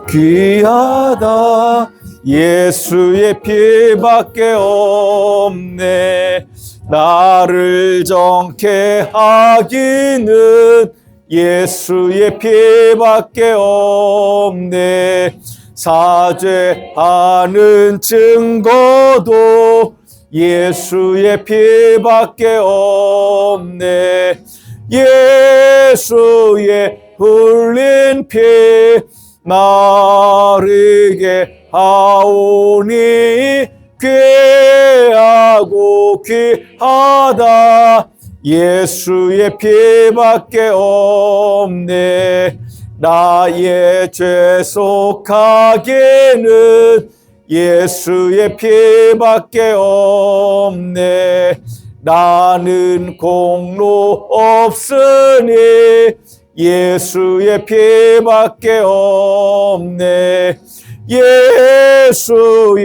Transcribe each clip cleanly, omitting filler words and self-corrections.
귀하다 예수의 피밖에 없네. 나를 정케 하기는 예수의 피밖에 없네. 사죄하는 증거도 예수의 피밖에 없네. 예수의 흘린 피 나르게 하오니 귀하고 귀하다 예수의 피밖에 없네. 나의 죄 속하기는 예수의 피밖에 없네. 나는 공로 없으니 예수의 피밖에 없네. 예수의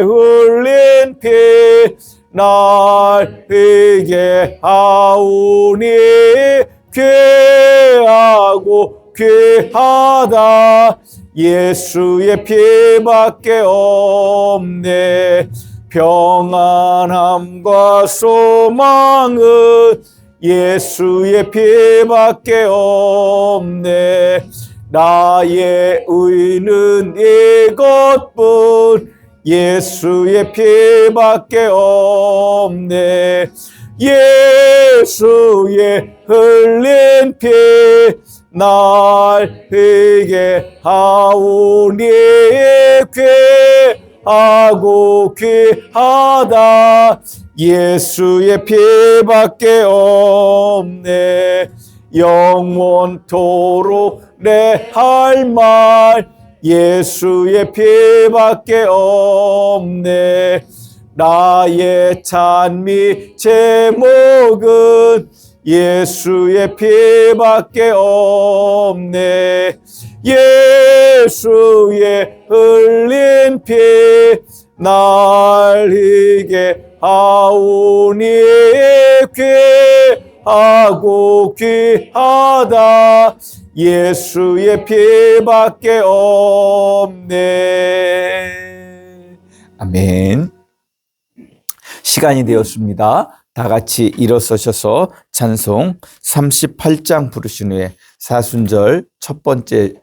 흘린 피 날 피게 하오니 귀하고 귀하다 예수의 피밖에 없네. 평안함과 소망은 예수의 피밖에 없네. 나의 의는 이것뿐 예수의 피밖에 없네. 예수의 흘린 피 날 피게 하오니 귀하고 귀하다 예수의 피밖에 없네. 영원토록 내 할 말 예수의 피밖에 없네. 나의 찬미 제목은 예수의 피밖에 없네. 예수의 흘린 피 날 희게 하오니 귀하고 귀하다 예수의 피밖에 없네. 아멘. 시간이 되었습니다. 다 같이 일어서셔서 찬송 38장 부르신 후에 사순절 첫 번째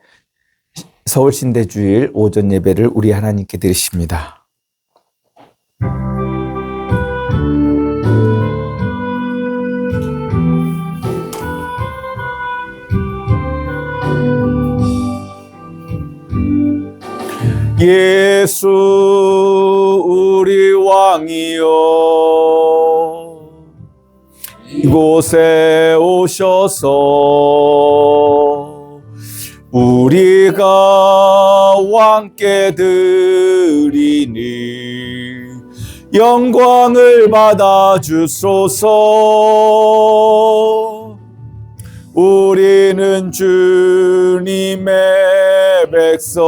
서울신대주일 오전 예배를 우리 하나님께 드리십니다. 예수 우리 왕이여 이곳에 오셔서 우리가 왕께 드리니 영광을 받아 주소서. 우리는 주님의 백성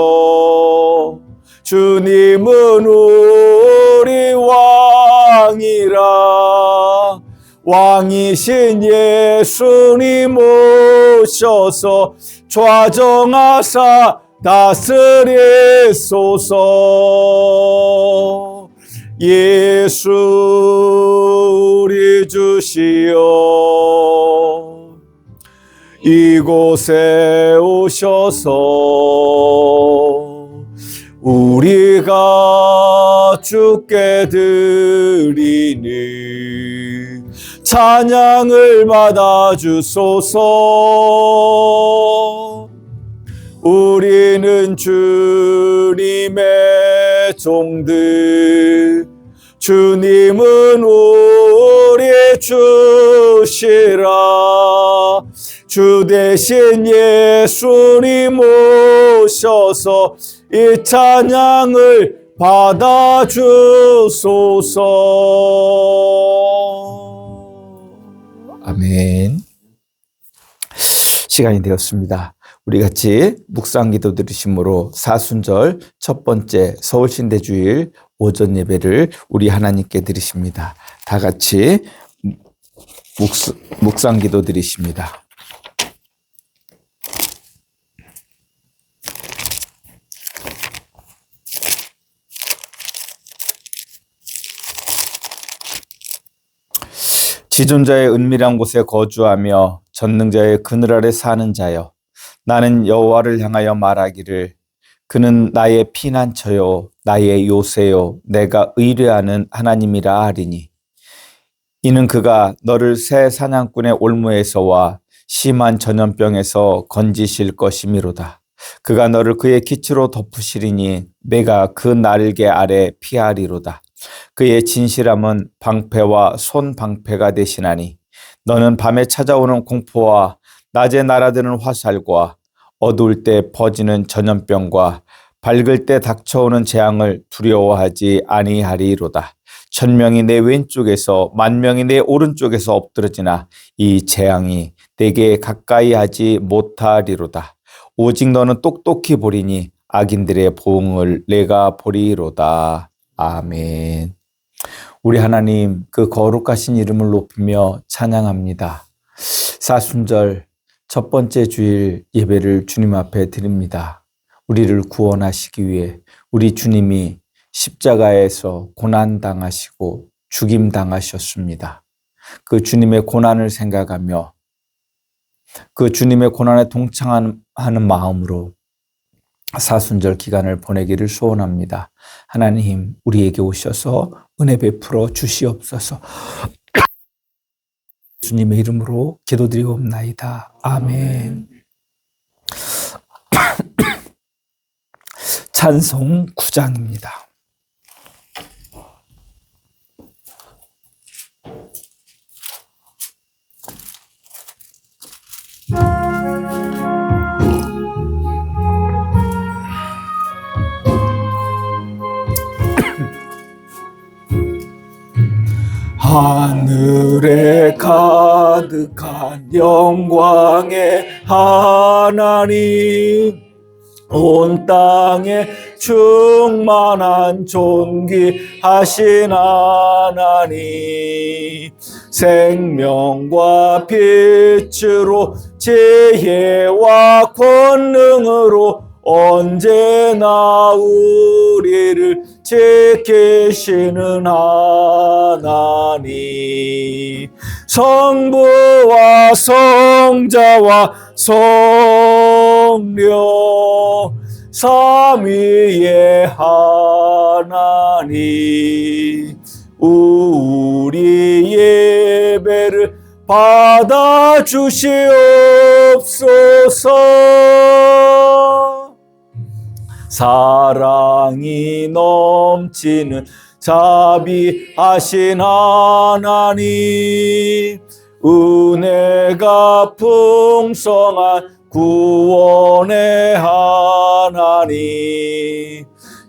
주님은 우리 왕이라. 왕이신 예수님 오셔서 좌정하사 다스리소서. 예수 우리 주시여 이곳에 오셔서 우리가 주께 드리니 찬양을 받아 주소서. 우리는 주님의 종들 주님은 우리 주시라. 주 대신 예수님 오셔서 이 찬양을 받아 주소서. 아멘. 시간이 되었습니다. 우리 같이 묵상기도 드리심으로 사순절 첫 번째 서울신대주일 오전 예배를 우리 하나님께 드리십니다. 다 같이 묵상기도 드리십니다. 지존자의 은밀한 곳에 거주하며 전능자의 그늘 아래 사는 자여, 나는 여호와를 향하여 말하기를 그는 나의 피난처요 나의 요새요 내가 의뢰하는 하나님이라 하리니, 이는 그가 너를 새 사냥꾼의 올무에서와 심한 전염병에서 건지실 것이미로다. 그가 너를 그의 기치로 덮으시리니 내가 그 날개 아래 피하리로다. 그의 진실함은 방패와 손방패가 되시나니, 너는 밤에 찾아오는 공포와 낮에 날아드는 화살과 어두울 때 퍼지는 전염병과 밝을 때 닥쳐오는 재앙을 두려워하지 아니하리로다. 1000명이 내 왼쪽에서 10,000명이 내 오른쪽에서 엎드러지나 이 재앙이 내게 가까이 하지 못하리로다. 오직 너는 똑똑히 보리니 악인들의 보응을 내가 보리로다. 아멘. 우리 하나님, 그 거룩하신 이름을 높이며 찬양합니다. 사순절 첫 번째 주일 예배를 주님 앞에 드립니다. 우리를 구원하시기 위해 우리 주님이 십자가에서 고난당하시고 죽임당하셨습니다. 그 주님의 고난을 생각하며 그 주님의 고난에 동참하는 마음으로 사순절 기간을 보내기를 소원합니다. 하나님, 우리에게 오셔서 은혜 베풀어 주시옵소서. 주님의 이름으로 기도드리옵나이다. 아멘. 찬송 9장입니다. 하늘에 가득한 영광의 하나님, 온 땅에 충만한 존귀하신 하나님, 생명과 빛으로 지혜와 권능으로 언제나 우리를 지키시는 하나님, 성부와 성자와 성령 삼위의 하나님, 우리 예배를 받아주시옵소서. 사랑이 넘치는 자비하신 하나님, 은혜가 풍성한 구원의 하나님,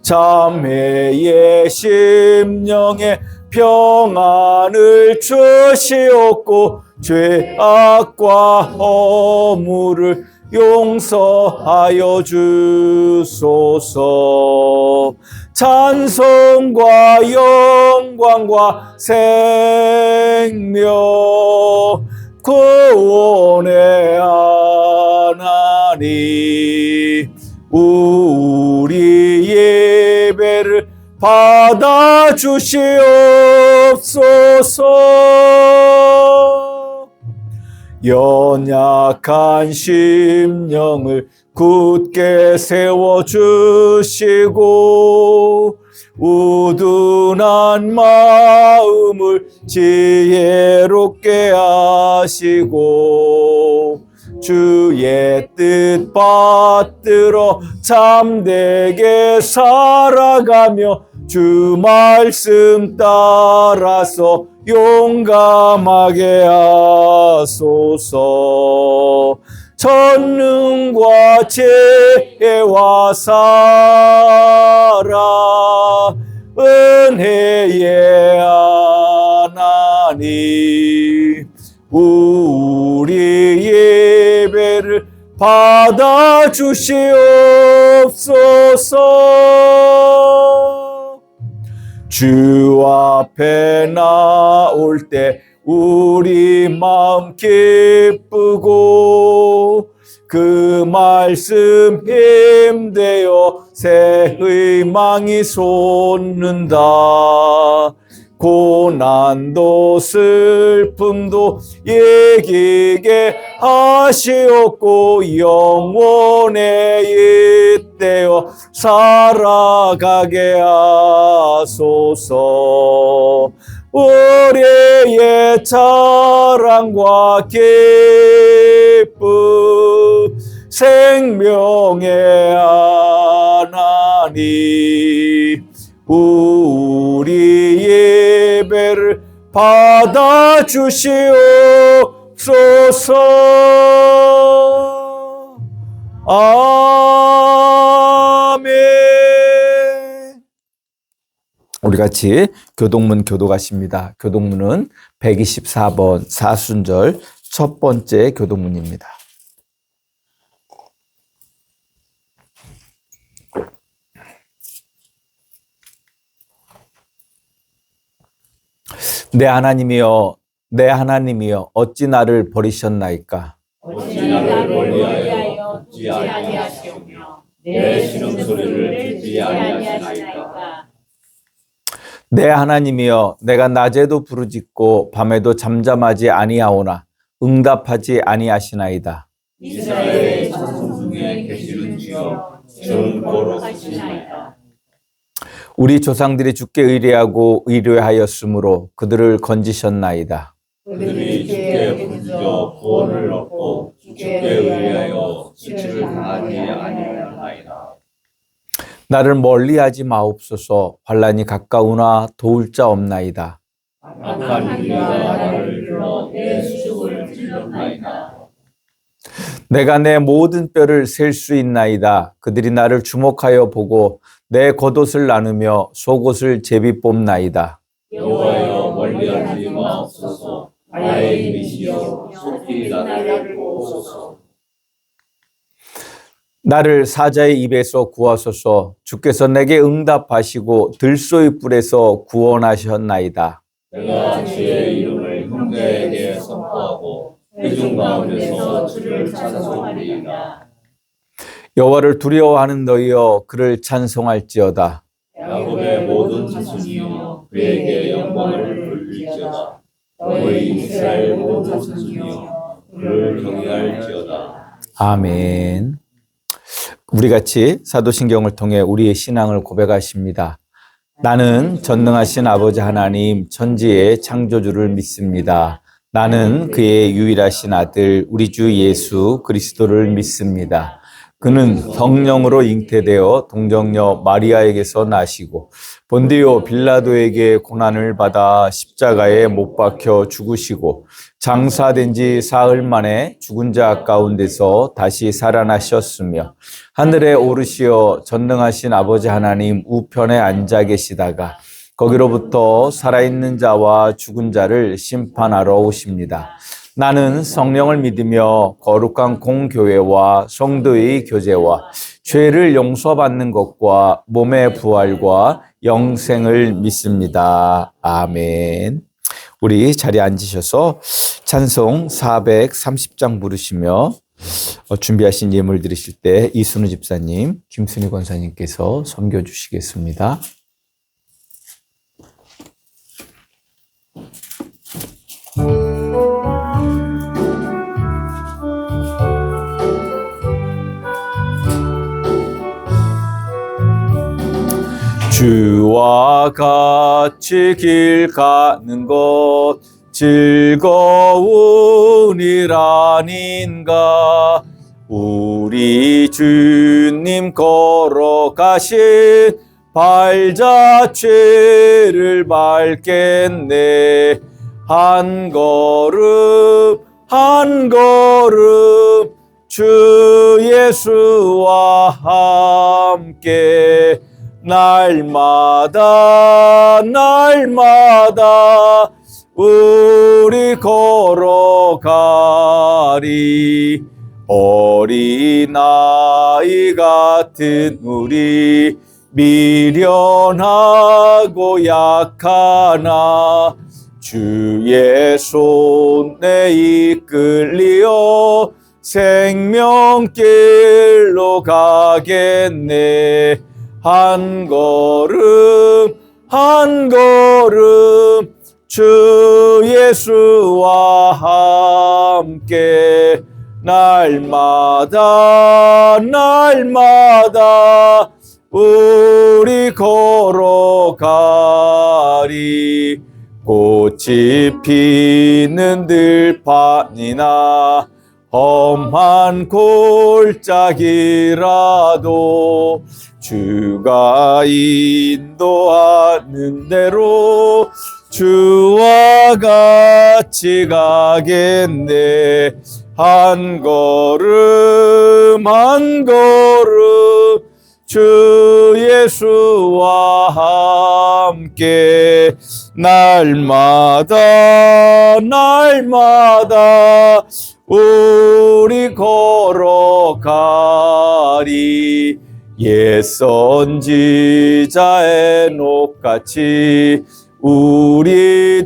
자매의 심령에 평안을 주시옵고 죄악과 허물을 용서하여 주소서. 찬송과 영광과 생명 구원의 하나님, 우리 예배를 받아주시옵소서. 연약한 심령을 굳게 세워주시고 우둔한 마음을 지혜롭게 하시고 주의 뜻 받들어 참되게 살아가며 주 말씀 따라서 용감하게 하소서. 전능과 지혜와 사랑 은혜의 하나님, 우리 예배를 받아주시옵소서. 주 앞에 나올 때 우리 마음 기쁘고 그 말씀 힘되어 새 희망이 솟는다. 고난도 슬픔도 이기게 하시옵고 영원에 잇대어 살아가게 하소서. 우리의 자랑과 기쁨 생명의 하나님, 우리 예배를 받아주시옵소서. 아멘. 우리 같이 교동문 교도가십니다. 교동문은 124번 사순절 첫 번째 교동문입니다. 내 하나님이여, 내 하나님이여, 어찌 나를 버리셨나이까? 어찌 나를 멀리하여 듣지 아니하시오며 내 신음소리를 듣지 아니하시나이까. 내 하나님이여, 내가 낮에도 부르짖고 밤에도 잠잠하지 아니하오나 응답하지 아니하시나이다. 이스라엘의 자손 중에 계시는 주여 주는 거룩하시나이다. 우리 조상들이 주께 의뢰하였으므로 그들을 건지셨나이다. 그들이 주께 부르짖어 구원을 얻고 주께 의하여 수치를 당하지 아니하였나이다. 나를 멀리하지 마옵소서. 환난이 가까우나 도울 자 없나이다. 악한 이가 나를 불러 내 수족을 찔렀나이다. 내가 내 모든 뼈를 셀 수 있나이다. 그들이 나를 주목하여 보고 내 겉옷을 나누며 속옷을 제비 뽑나이다. 여호와여 멀리하지 마옵소서. 나의 이미시여 속히 나를 보소서. 나를 사자의 입에서 구하소서. 주께서 내게 응답하시고 들소의 뿔에서 구원하셨나이다. 내가 주의 이름을 형제에게 선포하고 회중 가운데서 주를 찬송하리이다. 여호와를 두려워하는 너희여 그를 찬송할지어다. 야곱의 모든 자손이여 그에게 영광을 돌릴지어다. 너희 이스라엘 모든 자손이여 그를 경외할지어다. 아멘. 우리 같이 사도신경을 통해 우리의 신앙을 고백하십니다. 나는 전능하신 아버지 하나님 천지의 창조주를 믿습니다. 나는 그의 유일하신 아들 우리 주 예수 그리스도를 믿습니다. 그는 성령으로 잉태되어 동정녀 마리아에게서 나시고 본디오 빌라도에게 고난을 받아 십자가에 못 박혀 죽으시고 장사된 지 사흘 만에 죽은 자 가운데서 다시 살아나셨으며 하늘에 오르시어 전능하신 아버지 하나님 우편에 앉아 계시다가 거기로부터 살아있는 자와 죽은 자를 심판하러 오십니다. 나는 성령을 믿으며 거룩한 공교회와 성도의 교제와 죄를 용서받는 것과 몸의 부활과 영생을 믿습니다. 아멘. 우리 자리에 앉으셔서 찬송 430장 부르시며 준비하신 예물 드리실 때 이순우 집사님, 김순희 권사님께서 섬겨 주시겠습니다. 주와 같이 길 가는 것 즐거운 일 아닌가. 우리 주님 걸어가신 발자취를 밟겠네. 한 걸음 한 걸음 주 예수와 함께 날마다 날마다 우리 걸어가리. 어린아이 같은 우리 미련하고 약하나 주의 손에 이끌리어 생명길로 가겠네. 한 걸음 한 걸음 주 예수와 함께 날마다 날마다 우리 걸어가리. 꽃이 피는 들판이나 험한 골짜기라도 주가 인도하는 대로 주와 같이 가겠네. 한 걸음 한 걸음 주 예수와 함께 날마다 날마다 우리 걸어가리. 옛 선지자의 녹같이 우리들도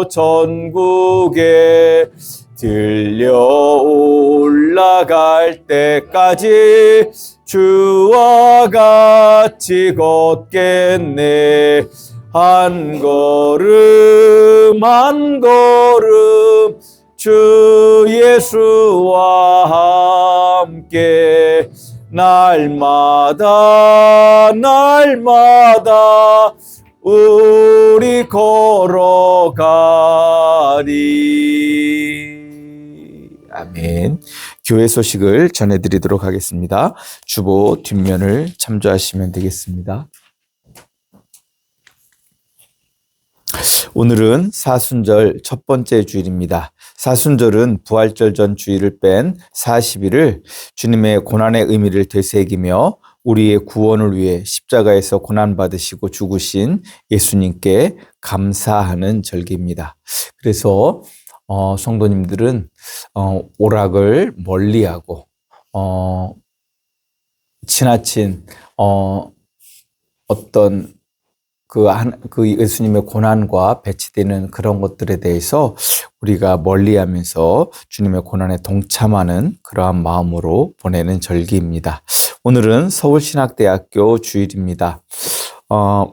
전국에 들려 올라갈 때까지 주와 같이 걷겠네. 한 걸음 한 걸음 주 예수와 함께 날마다 날마다 우리 걸어가리. 아멘. 교회 소식을 전해드리도록 하겠습니다. 주보 뒷면을 참조하시면 되겠습니다. 오늘은 사순절 첫 번째 주일입니다. 사순절은 부활절 전 주일을 뺀 40일을 주님의 고난의 의미를 되새기며 우리의 구원을 위해 십자가에서 고난받으시고 죽으신 예수님께 감사하는 절기입니다. 그래서 성도님들은 오락을 멀리하고 지나친 어떤 그 예수님의 고난과 배치되는 그런 것들에 대해서 우리가 멀리하면서 주님의 고난에 동참하는 그러한 마음으로 보내는 절기입니다. 오늘은 서울신학대학교 주일입니다.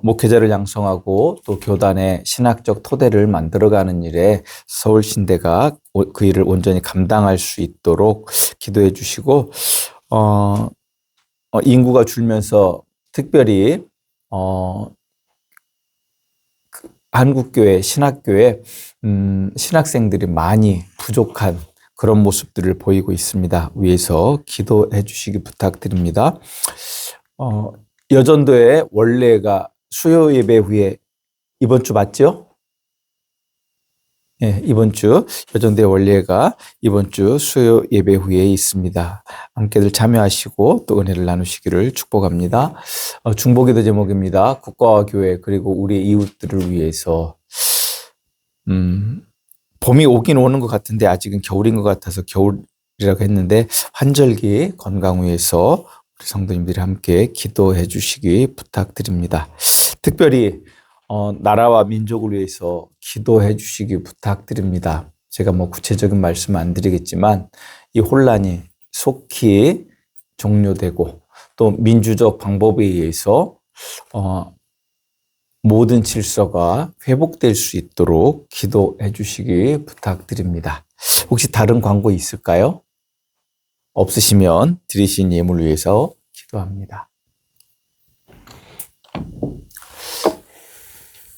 목회자를 양성하고 또 교단의 신학적 토대를 만들어가는 일에 서울신대가 그 일을 온전히 감당할 수 있도록 기도해 주시고, 인구가 줄면서 특별히 한국교회, 신학교회 신학생들이 많이 부족한 그런 모습들을 보이고 있습니다. 위에서 기도해 주시기 부탁드립니다. 여전도의 원래가 수요 예배 후에 이번 주 맞죠? 네, 이번 주 여전도의 원래가 이번 주 수요 예배 후에 있습니다. 함께들 참여하시고 또 은혜를 나누시기를 축복합니다. 중보기도 제목입니다. 국가와 교회 그리고 우리의 이웃들을 위해서 봄이 오긴 오는 것 같은데 아직은 겨울인 것 같아서 겨울이라고 했는데 환절기 건강 위해서 우리 성도님들이 함께 기도해 주시기 부탁드립니다. 특별히 나라와 민족을 위해서 기도해 주시기 부탁드립니다. 제가 구체적인 말씀 안 드리겠지만 이 혼란이 속히 종료되고 또 민주적 방법에 의해서 모든 질서가 회복될 수 있도록 기도해 주시기 부탁드립니다. 혹시 다른 광고 있을까요? 없으시면 드리신 예물 위해서 기도합니다.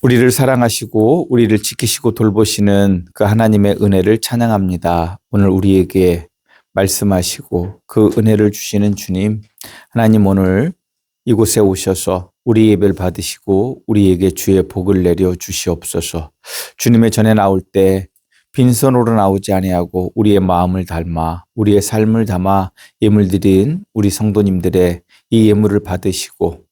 우리를 사랑하시고 우리를 지키시고 돌보시는 그 하나님의 은혜를 찬양합니다. 오늘 우리에게 말씀하시고 그 은혜를 주시는 주님, 하나님 오늘 이곳에 오셔서 우리 예배를 받으시고 우리에게 주의 복을 내려 주시옵소서. 주님의 전에 나올 때 빈손으로 나오지 아니하고 우리의 마음을 닮아 우리의 삶을 담아 예물 드린 우리 성도님들의 이 예물을 받으시고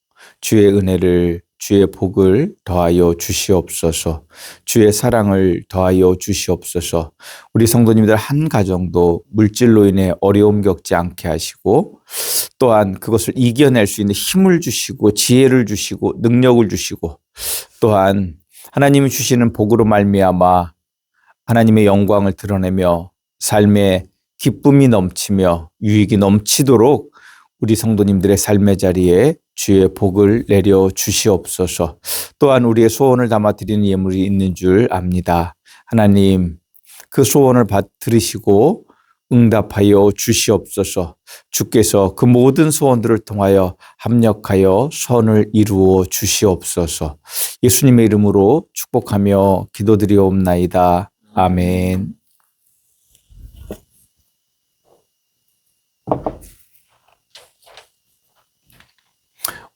주의 은혜를 주의 복을 더하여 주시옵소서. 주의 사랑을 더하여 주시옵소서. 우리 성도님들 한 가정도 물질로 인해 어려움 겪지 않게 하시고 또한 그것을 이겨낼 수 있는 힘을 주시고 지혜를 주시고 능력을 주시고 또한 하나님이 주시는 복으로 말미암아 하나님의 영광을 드러내며 삶에 기쁨이 넘치며 유익이 넘치도록 우리 성도님들의 삶의 자리에 주의 복을 내려 주시옵소서. 또한 우리의 소원을 담아 드리는 예물이 있는 줄 압니다. 하나님, 그 소원을 들으시고 응답하여 주시옵소서. 주께서 그 모든 소원들을 통하여 합력하여 선을 이루어 주시옵소서. 예수님의 이름으로 축복하며 기도드리옵나이다. 아멘.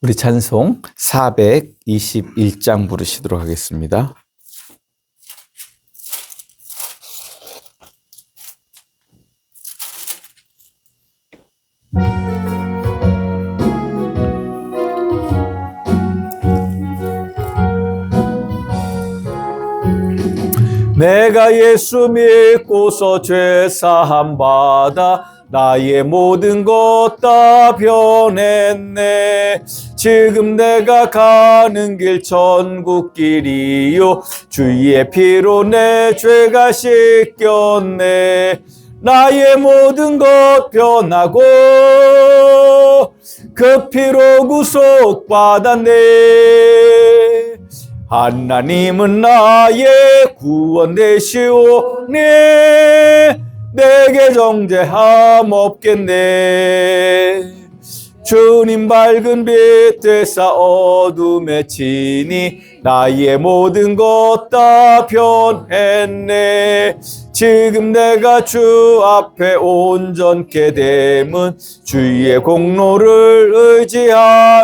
우리 찬송 421장 부르시도록 하겠습니다. 내가 예수 믿고서 죄 사함 받아 나의 모든 것 다 변했네. 지금 내가 가는 길 천국길이요 주의 피로 내 죄가 씻겼네. 나의 모든 것 변하고 그 피로 구속받았네. 하나님은 나의 구원 되시오니 내게 정죄함 없겠네. 주님 밝은 빛 되사 어둠에 치니 나의 모든 것 다 변했네. 지금 내가 주 앞에 온전케 됨은 주의 공로를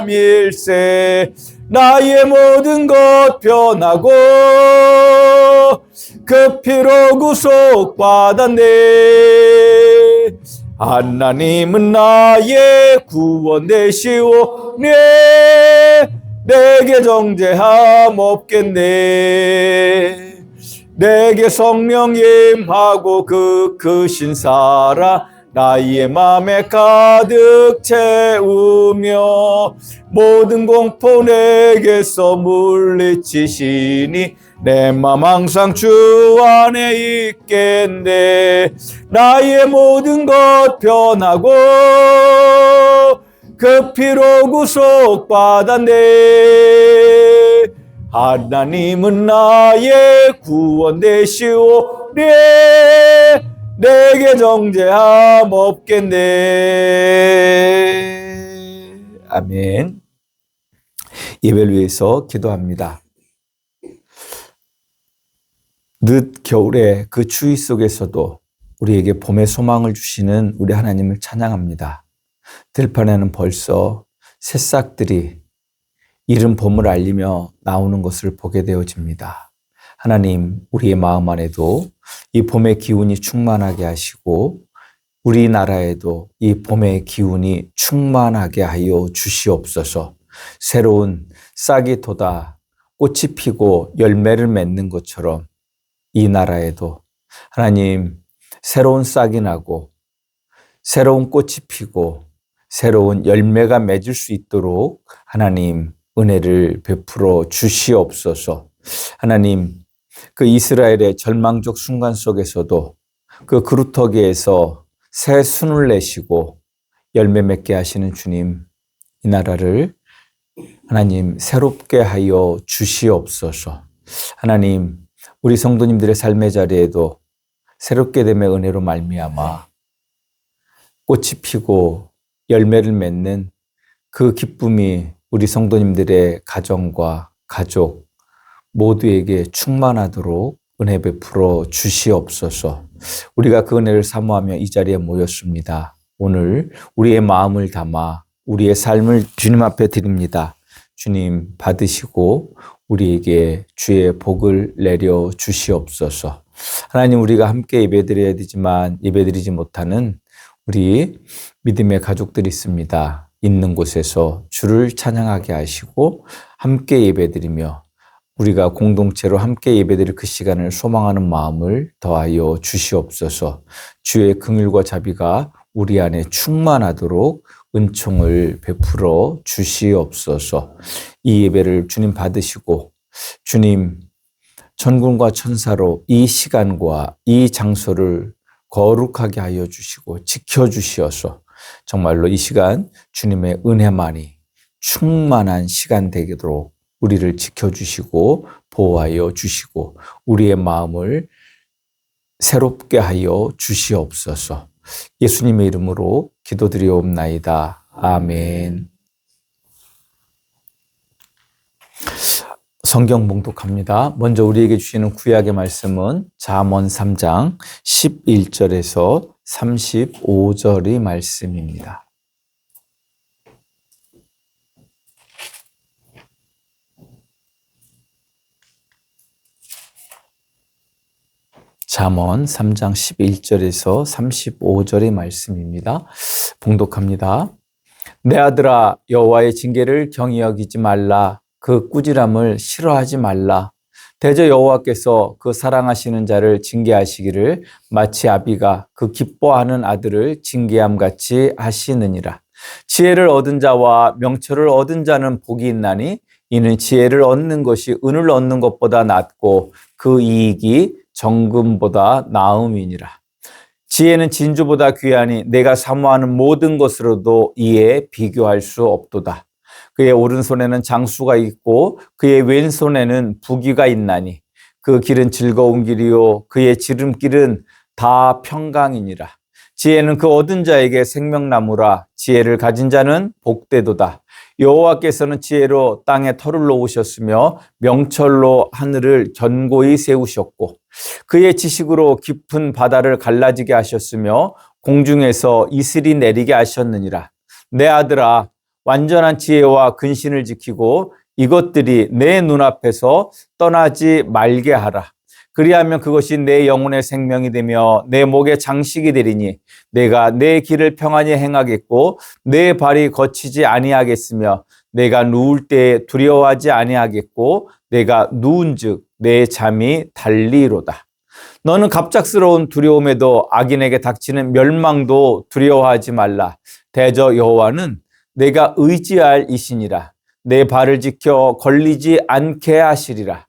의지함일세. 나의 모든 것 변하고 그 피로 구속받았네. 하나님은 나의 구원 되시오니 내게 정죄함 없겠네. 내게 성령 임하고 그 크신 사랑 나의 맘에 가득 채우며 모든 공포 내게서 물리치시니 내 맘 항상 주 안에 있겠네. 나의 모든 것 변하고 그 피로 구속받았네. 하나님은 나의 구원 되시오니 내게 정죄함 없겠네. 아멘. 예배를 위해서 기도합니다. 늦 겨울의 그 추위 속에서도 우리에게 봄의 소망을 주시는 우리 하나님을 찬양합니다. 들판에는 벌써 새싹들이 이른 봄을 알리며 나오는 것을 보게 되어집니다. 하나님, 우리의 마음 안에도 이 봄의 기운이 충만하게 하시고 우리나라에도 이 봄의 기운이 충만하게 하여 주시옵소서. 새로운 싹이 돋아 꽃이 피고 열매를 맺는 것처럼 이 나라에도 하나님 새로운 싹이 나고 새로운 꽃이 피고 새로운 열매가 맺을 수 있도록 하나님 은혜를 베풀어 주시옵소서. 하나님, 그 이스라엘의 절망적 순간 속에서도 그 그루터기에서 새 순을 내시고 열매 맺게 하시는 주님, 이 나라를 하나님 새롭게 하여 주시옵소서. 하나님, 우리 성도님들의 삶의 자리에도 새롭게 됨의 은혜로 말미암아 꽃이 피고 열매를 맺는 그 기쁨이 우리 성도님들의 가정과 가족 모두에게 충만하도록 은혜 베풀어 주시옵소서. 우리가 그 은혜를 사모하며 이 자리에 모였습니다. 오늘 우리의 마음을 담아 우리의 삶을 주님 앞에 드립니다. 주님 받으시고 우리에게 주의 복을 내려 주시옵소서. 하나님, 우리가 함께 예배드려야 되지만 예배드리지 못하는 우리 믿음의 가족들이 있습니다. 있는 곳에서 주를 찬양하게 하시고 함께 예배드리며 우리가 공동체로 함께 예배드릴 그 시간을 소망하는 마음을 더하여 주시옵소서. 주의 긍휼과 자비가 우리 안에 충만하도록 은총을 베풀어 주시옵소서. 이 예배를 주님 받으시고 주님 천군과 천사로 이 시간과 이 장소를 거룩하게 하여 주시고 지켜주시어서 정말로 이 시간 주님의 은혜만이 충만한 시간 되도록 우리를 지켜주시고 보호하여 주시고 우리의 마음을 새롭게 하여 주시옵소서. 예수님의 이름으로 기도드리옵나이다. 아멘. 성경 봉독합니다. 먼저 우리에게 주시는 구약의 말씀은 잠언 3장 11절에서 35절의 말씀입니다. 잠언 3장 11절에서 35절의 말씀입니다. 봉독합니다. 내 아들아, 여호와의 징계를 경히 여기지 말라. 그 꾸지람을 싫어하지 말라. 대저 여호와께서 그 사랑하시는 자를 징계하시기를 마치 아비가 그 기뻐하는 아들을 징계함 같이 하시느니라. 지혜를 얻은 자와 명철을 얻은 자는 복이 있나니 이는 지혜를 얻는 것이 은을 얻는 것보다 낫고 그 이익이 정금보다 나음이니라. 지혜는 진주보다 귀하니 내가 사모하는 모든 것으로도 이에 비교할 수 없도다. 그의 오른손에는 장수가 있고 그의 왼손에는 부귀가 있나니 그 길은 즐거운 길이요 그의 지름길은 다 평강이니라. 지혜는 그 얻은 자에게 생명나무라. 지혜를 가진 자는 복되도다. 여호와께서는 지혜로 땅에 터를 놓으셨으며 명철로 하늘을 견고히 세우셨고 그의 지식으로 깊은 바다를 갈라지게 하셨으며 공중에서 이슬이 내리게 하셨느니라. 내 아들아, 완전한 지혜와 근신을 지키고 이것들이 내 눈앞에서 떠나지 말게 하라. 그리하면 그것이 내 영혼의 생명이 되며 내 목의 장식이 되리니 내가 내 길을 평안히 행하겠고 내 발이 거치지 아니하겠으며 내가 누울 때에 두려워하지 아니하겠고 내가 누운즉 내 잠이 달리로다. 너는 갑작스러운 두려움에도 악인에게 닥치는 멸망도 두려워하지 말라. 대저 여호와는 내가 의지할 이시니라. 내 발을 지켜 걸리지 않게 하시리라.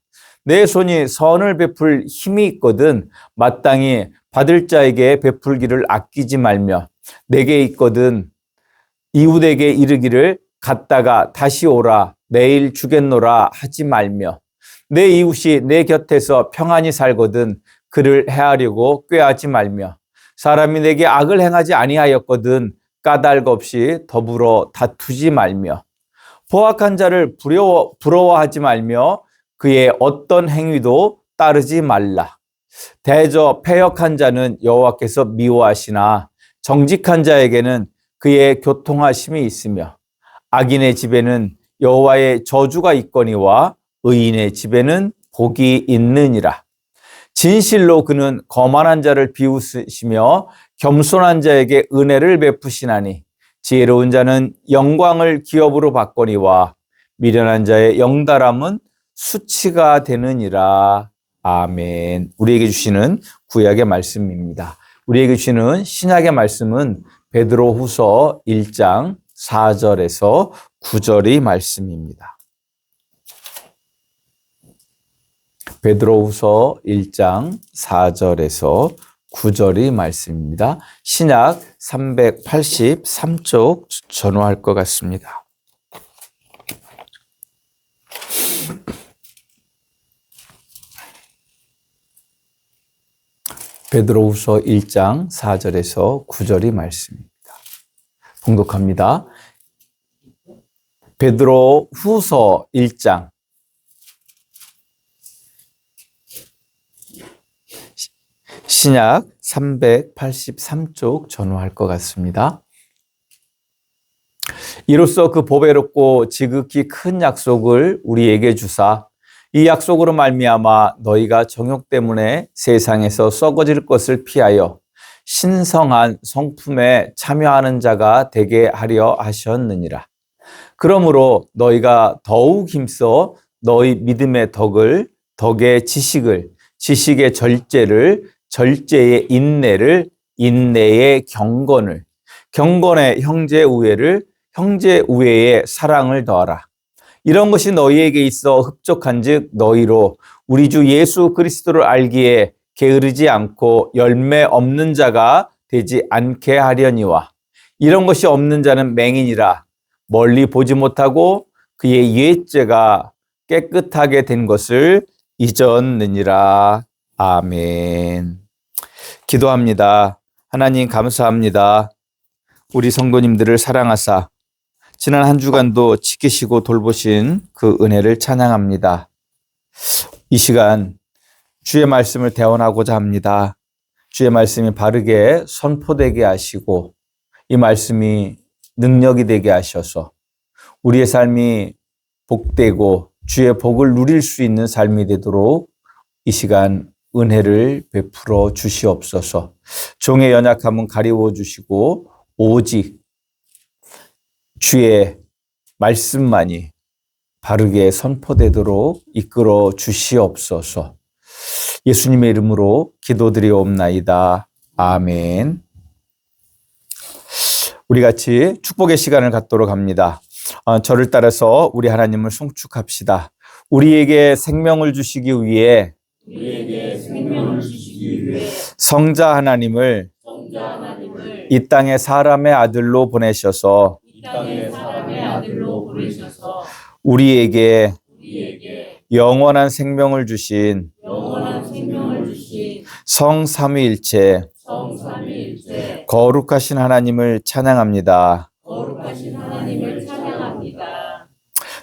내 손이 선을 베풀 힘이 있거든 마땅히 받을 자에게 베풀기를 아끼지 말며 내게 있거든 이웃에게 이르기를 갔다가 다시 오라 내일 주겠노라 하지 말며 내 이웃이 내 곁에서 평안히 살거든 그를 해하려고 꾀하지 말며 사람이 내게 악을 행하지 아니하였거든 까닭 없이 더불어 다투지 말며 포악한 자를 부러워하지 말며 그의 어떤 행위도 따르지 말라. 대저 패역한 자는 여호와께서 미워하시나 정직한 자에게는 그의 교통하심이 있으며 악인의 집에는 여호와의 저주가 있거니와 의인의 집에는 복이 있느니라. 진실로 그는 거만한 자를 비웃으시며 겸손한 자에게 은혜를 베푸시나니 지혜로운 자는 영광을 기업으로 받거니와 미련한 자의 영달함은 수치가 되느니라. 아멘. 우리에게 주시는 구약의 말씀입니다. 우리에게 주시는 신약의 말씀은 베드로후서 1장 4절에서 9절의 말씀입니다. 베드로후서 1장 4절에서 9절의 말씀입니다. 신약 383쪽 전후할 것 같습니다. 베드로후서 1장 4절에서 9절의 말씀입니다. 봉독합니다. 베드로후서 1장 신약 383쪽 전후할 것 같습니다. 이로써 그 보배롭고 지극히 큰 약속을 우리에게 주사 이 약속으로 말미암아 너희가 정욕 때문에 세상에서 썩어질 것을 피하여 신성한 성품에 참여하는 자가 되게 하려 하셨느니라. 그러므로 너희가 더욱 힘써 너희 믿음의 덕을, 덕의 지식을, 지식의 절제를, 절제의 인내를, 인내의 경건을, 경건의 형제 우애를, 형제 우애의 사랑을 더하라. 이런 것이 너희에게 있어 흡족한즉 너희로 우리 주 예수 그리스도를 알기에 게으르지 않고 열매 없는 자가 되지 않게 하려니와 이런 것이 없는 자는 맹인이라 멀리 보지 못하고 그의 옛죄가 깨끗하게 된 것을 잊었느니라. 아멘. 기도합니다. 하나님 감사합니다. 우리 성도님들을 사랑하사 지난 한 주간도 지키시고 돌보신 그 은혜를 찬양합니다. 이 시간 주의 말씀을 대언하고자 합니다. 주의 말씀이 바르게 선포되게 하시고 이 말씀이 능력이 되게 하셔서 우리의 삶이 복되고 주의 복을 누릴 수 있는 삶이 되도록 이 시간 은혜를 베풀어 주시옵소서. 종의 연약함은 가리워 주시고 오직 주의 말씀만이 바르게 선포되도록 이끌어 주시옵소서. 예수님의 이름으로 기도드리옵나이다. 아멘. 우리 같이 축복의 시간을 갖도록 합니다. 저를 따라서 우리 하나님을 송축합시다. 우리에게 생명을 주시기 위해 성자 하나님을 이 땅에 사람의 아들로 보내셔서 우리에게 영원한 생명을 주신 성삼위일체 거룩하신 하나님을 찬양합니다.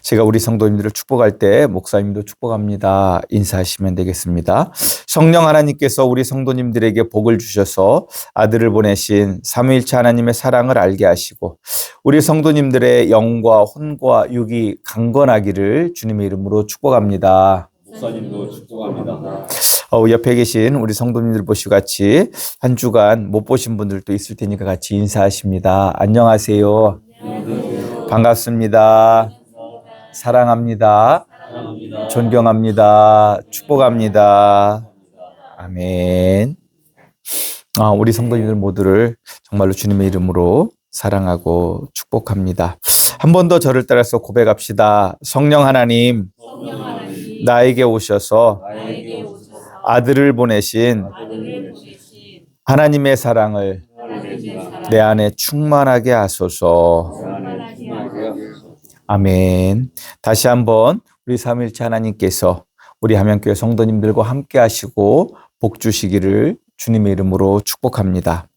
제가 우리 성도님들을 축복할 때 목사님도 축복합니다. 인사하시면 되겠습니다. 성령 하나님께서 우리 성도님들에게 복을 주셔서 아들을 보내신 삼위일체 하나님의 사랑을 알게 하시고 우리 성도님들의 영과 혼과 육이 강건하기를 주님의 이름으로 축복합니다. 목사님도 축복합니다. 옆에 계신 우리 성도님들 보시고 같이 한 주간 못 보신 분들도 있을 테니까 같이 인사하십니다. 안녕하세요. 반갑습니다. 사랑합니다. 존경합니다. 축복합니다. 아멘. 우리 성도님들 모두를 정말로 주님의 이름으로 사랑하고 축복합니다. 한 번 더 저를 따라서 고백합시다. 성령 하나님, 나에게 오셔서 아들을 보내신 하나님의 사랑을 내 안에 충만하게 하소서. 아멘. 다시 한번 우리 삼위일체 하나님께서 우리 함양교회 성도님들과 함께 하시고 복 주시기를 주님의 이름으로 축복합니다.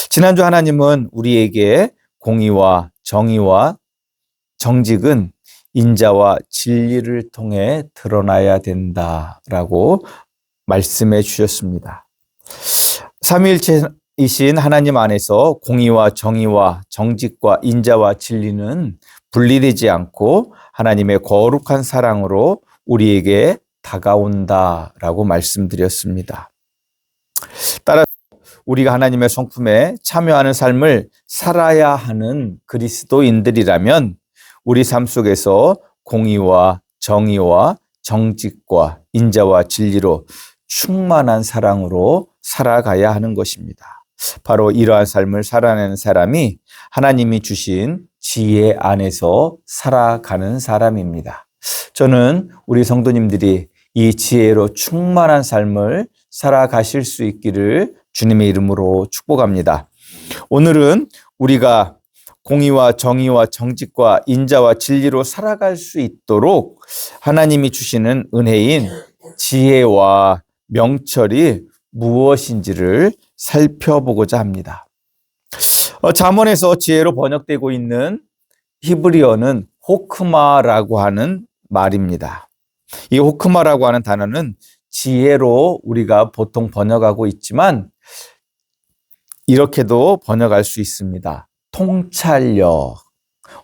지난주 하나님은 우리에게 공의와 정의와 정직은 인자와 진리를 통해 드러나야 된다라고 말씀해 주셨습니다. 삼위일체이신 하나님 안에서 공의와 정의와 정직과 인자와 진리는 분리되지 않고 하나님의 거룩한 사랑으로 우리에게 다가온다라고 말씀드렸습니다. 따라서 우리가 하나님의 성품에 참여하는 삶을 살아야 하는 그리스도인들이라면 우리 삶 속에서 공의와 정의와 정직과 인자와 진리로 충만한 사랑으로 살아가야 하는 것입니다. 바로 이러한 삶을 살아내는 사람이 하나님이 주신 지혜 안에서 살아가는 사람입니다. 저는 우리 성도님들이 이 지혜로 충만한 삶을 살아가실 수 있기를 주님의 이름으로 축복합니다. 오늘은 우리가 공의와 정의와 정직과 인자와 진리로 살아갈 수 있도록 하나님이 주시는 은혜인 지혜와 명철이 무엇인지를 살펴보고자 합니다. 잠언에서 지혜로 번역되고 있는 히브리어는 호크마라고 하는 말입니다. 이 호크마라고 하는 단어는 지혜로 우리가 보통 번역하고 있지만 이렇게도 번역할 수 있습니다. 통찰력.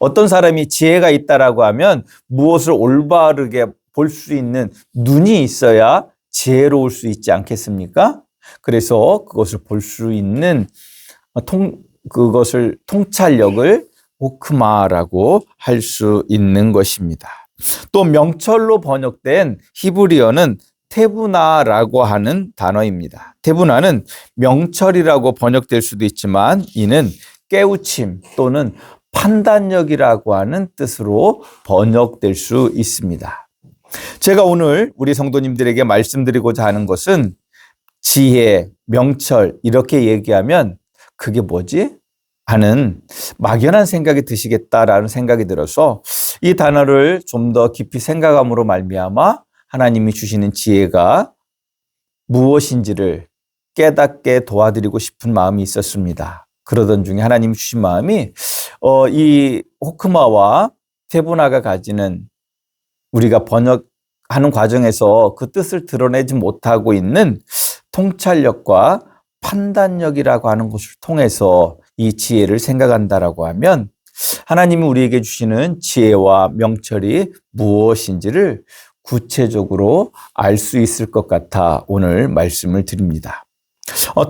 어떤 사람이 지혜가 있다라고 하면 무엇을 올바르게 볼 수 있는 눈이 있어야 지혜로울 수 있지 않겠습니까? 그래서 그것을 볼 수 있는 그것을 통찰력을 호크마라고 할 수 있는 것입니다. 또 명철로 번역된 히브리어는 테부나라고 하는 단어입니다. 테부나는 명철이라고 번역될 수도 있지만 이는 깨우침 또는 판단력이라고 하는 뜻으로 번역될 수 있습니다. 제가 오늘 우리 성도님들에게 말씀드리고자 하는 것은 지혜, 명철 이렇게 얘기하면 그게 뭐지? 하는 막연한 생각이 드시겠다라는 생각이 들어서 이 단어를 좀 더 깊이 생각함으로 말미암아 하나님이 주시는 지혜가 무엇인지를 깨닫게 도와드리고 싶은 마음이 있었습니다. 그러던 중에 하나님이 주신 마음이 이 호크마와 테브나가 가지는 우리가 번역하는 과정에서 그 뜻을 드러내지 못하고 있는 통찰력과 판단력이라고 하는 것을 통해서 이 지혜를 생각한다라고 하면 하나님이 우리에게 주시는 지혜와 명철이 무엇인지를 구체적으로 알 수 있을 것 같아 오늘 말씀을 드립니다.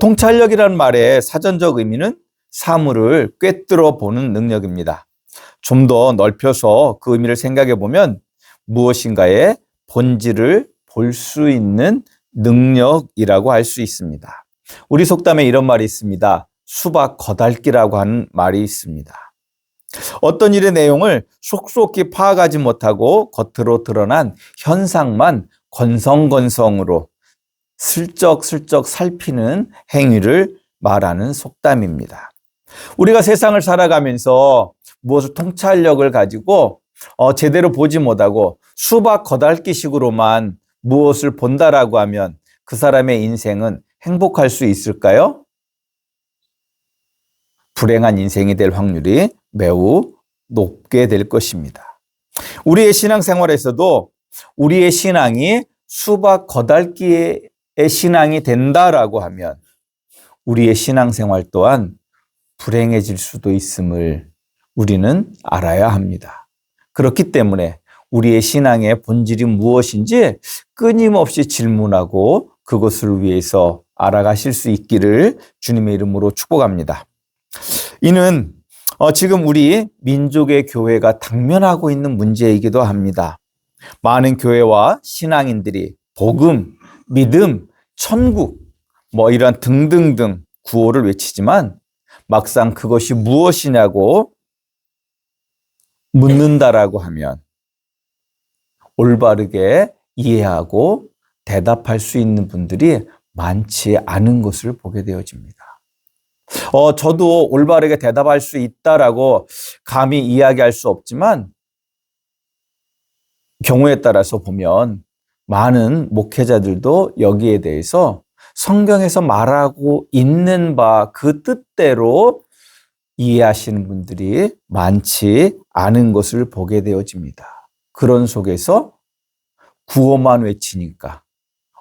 통찰력이라는 말의 사전적 의미는 사물을 꿰뚫어 보는 능력입니다. 좀 더 넓혀서 그 의미를 생각해 보면 무엇인가의 본질을 볼 수 있는 능력이라고 할 수 있습니다. 우리 속담에 이런 말이 있습니다. 수박 겉핥기라고 하는 말이 있습니다. 어떤 일의 내용을 속속히 파악하지 못하고 겉으로 드러난 현상만 건성건성으로 슬쩍슬쩍 살피는 행위를 말하는 속담입니다. 우리가 세상을 살아가면서 무엇을 통찰력을 가지고 제대로 보지 못하고 수박 겉핥기식으로만 무엇을 본다라고 하면 그 사람의 인생은 행복할 수 있을까요? 불행한 인생이 될 확률이 매우 높게 될 것입니다. 우리의 신앙생활에서도 우리의 신앙이 수박 겉핥기의 신앙이 된다라고 하면 우리의 신앙생활 또한 불행해질 수도 있음을 우리는 알아야 합니다. 그렇기 때문에 우리의 신앙의 본질이 무엇인지 끊임없이 질문하고 그것을 위해서 알아가실 수 있기를 주님의 이름으로 축복합니다. 이는 지금 우리 민족의 교회가 당면하고 있는 문제이기도 합니다. 많은 교회와 신앙인들이 복음, 믿음, 천국 이런 등등등 구호를 외치지만 막상 그것이 무엇이냐고 묻는다라고 하면 올바르게 이해하고 대답할 수 있는 분들이 많지 않은 것을 보게 되어집니다. 저도 올바르게 대답할 수 있다라고 감히 이야기할 수 없지만 경우에 따라서 보면 많은 목회자들도 여기에 대해서 성경에서 말하고 있는 바 그 뜻대로 이해하시는 분들이 많지 않은 것을 보게 되어집니다. 그런 속에서 구호만 외치니까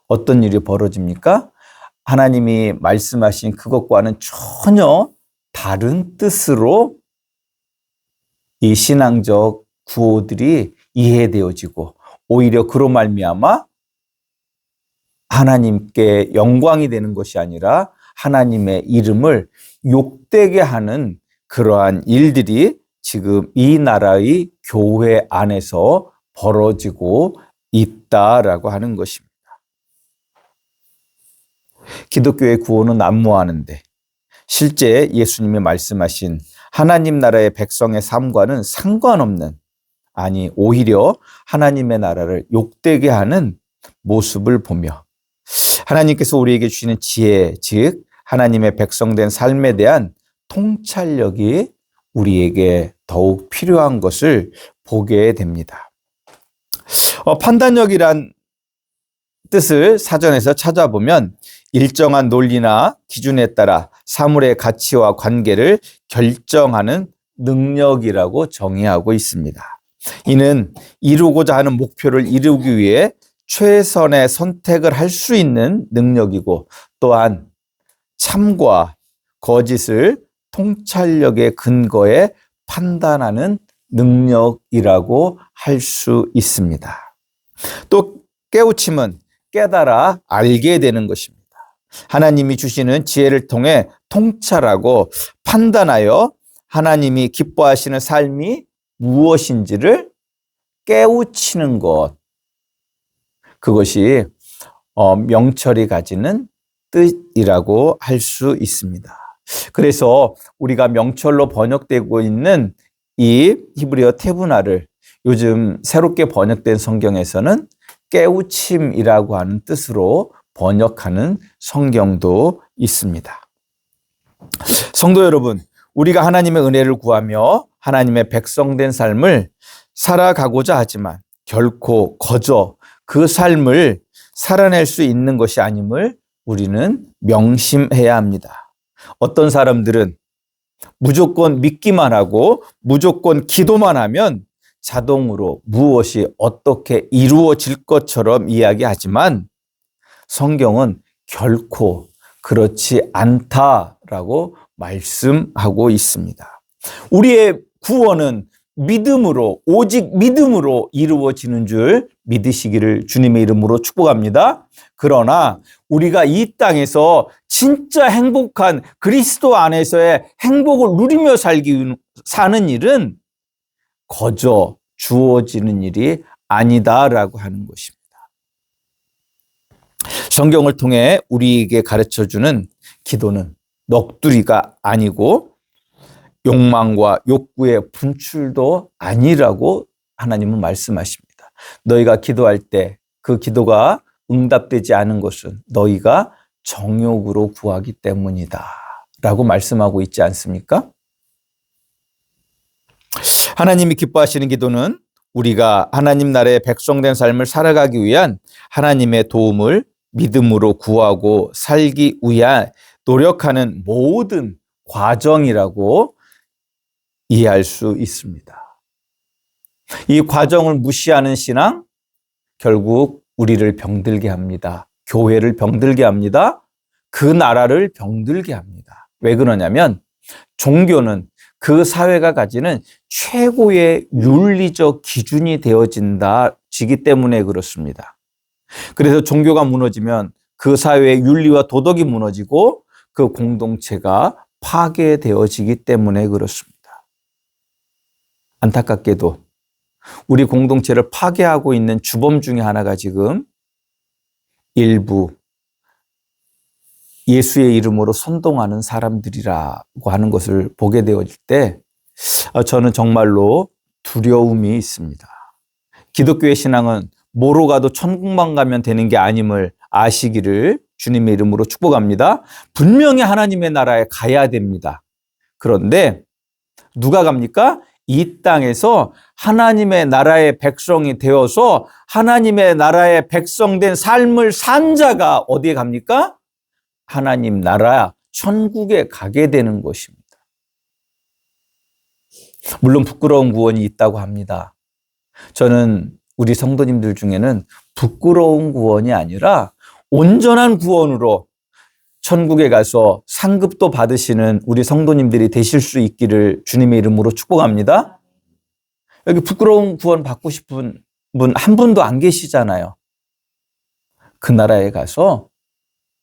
어떤 일이 벌어집니까? 하나님이 말씀하신 그것과는 전혀 다른 뜻으로 이 신앙적 구호들이 이해되어지고 오히려 그로 말미암아 하나님께 영광이 되는 것이 아니라 하나님의 이름을 욕되게 하는 그러한 일들이 지금 이 나라의 교회 안에서 벌어지고 있다라고 하는 것입니다. 기독교의 구호는 난무하는데 실제 예수님이 말씀하신 하나님 나라의 백성의 삶과는 상관없는, 아니 오히려 하나님의 나라를 욕되게 하는 모습을 보며 하나님께서 우리에게 주시는 지혜, 즉 하나님의 백성된 삶에 대한 통찰력이 우리에게 더욱 필요한 것을 보게 됩니다. 판단력이란 뜻을 사전에서 찾아보면 일정한 논리나 기준에 따라 사물의 가치와 관계를 결정하는 능력이라고 정의하고 있습니다. 이는 이루고자 하는 목표를 이루기 위해 최선의 선택을 할 수 있는 능력이고 또한 참과 거짓을 통찰력의 근거에 판단하는 능력이라고 할 수 있습니다. 또 깨우침은 깨달아 알게 되는 것입니다. 하나님이 주시는 지혜를 통해 통찰하고 판단하여 하나님이 기뻐하시는 삶이 무엇인지를 깨우치는 것, 그것이 명철이 가지는 뜻이라고 할 수 있습니다. 그래서 우리가 명철로 번역되고 있는 이 히브리어 테브나를 요즘 새롭게 번역된 성경에서는 깨우침이라고 하는 뜻으로 번역하는 성경도 있습니다. 성도 여러분, 우리가 하나님의 은혜를 구하며 하나님의 백성된 삶을 살아가고자 하지만 결코 거저 그 삶을 살아낼 수 있는 것이 아님을 우리는 명심해야 합니다. 어떤 사람들은 무조건 믿기만 하고 무조건 기도만 하면 자동으로 무엇이 어떻게 이루어질 것처럼 이야기하지만 성경은 결코 그렇지 않다라고 말씀하고 있습니다. 우리의 구원은 믿음으로, 오직 믿음으로 이루어지는 줄 믿으시기를 주님의 이름으로 축복합니다. 그러나 우리가 이 땅에서 진짜 행복한 그리스도 안에서의 행복을 누리며 사는 일은 거저 주어지는 일이 아니다라고 하는 것입니다. 성경을 통해 우리에게 가르쳐주는 기도는 넋두리가 아니고 욕망과 욕구의 분출도 아니라고 하나님은 말씀하십니다. 너희가 기도할 때 그 기도가 응답되지 않은 것은 너희가 정욕으로 구하기 때문이다 라고 말씀하고 있지 않습니까? 하나님이 기뻐하시는 기도는 우리가 하나님 나라의 백성된 삶을 살아가기 위한 하나님의 도움을 믿음으로 구하고 살기 위한 노력하는 모든 과정이라고 이해할 수 있습니다. 이 과정을 무시하는 신앙, 결국 우리를 병들게 합니다. 교회를 병들게 합니다. 그 나라를 병들게 합니다. 왜 그러냐면 종교는 그 사회가 가지는 최고의 윤리적 기준이 지기 때문에 그렇습니다. 그래서 종교가 무너지면 그 사회의 윤리와 도덕이 무너지고 그 공동체가 파괴되어지기 때문에 그렇습니다. 안타깝게도 우리 공동체를 파괴하고 있는 주범 중에 하나가 지금 일부 예수의 이름으로 선동하는 사람들이라고 하는 것을 보게 되어질 때 저는 정말로 두려움이 있습니다. 기독교의 신앙은 뭐로 가도 천국만 가면 되는 게 아님을 아시기를 주님의 이름으로 축복합니다. 분명히 하나님의 나라에 가야 됩니다. 그런데 누가 갑니까? 이 땅에서 하나님의 나라의 백성이 되어서 하나님의 나라의 백성된 삶을 산 자가 어디에 갑니까? 하나님 나라 천국에 가게 되는 것입니다. 물론 부끄러운 구원이 있다고 합니다. 저는 우리 성도님들 중에는 부끄러운 구원이 아니라 온전한 구원으로 천국에 가서 상급도 받으시는 우리 성도님들이 되실 수 있기를 주님의 이름으로 축복합니다. 여기 부끄러운 구원 받고 싶은 분 한 분도 안 계시잖아요. 그 나라에 가서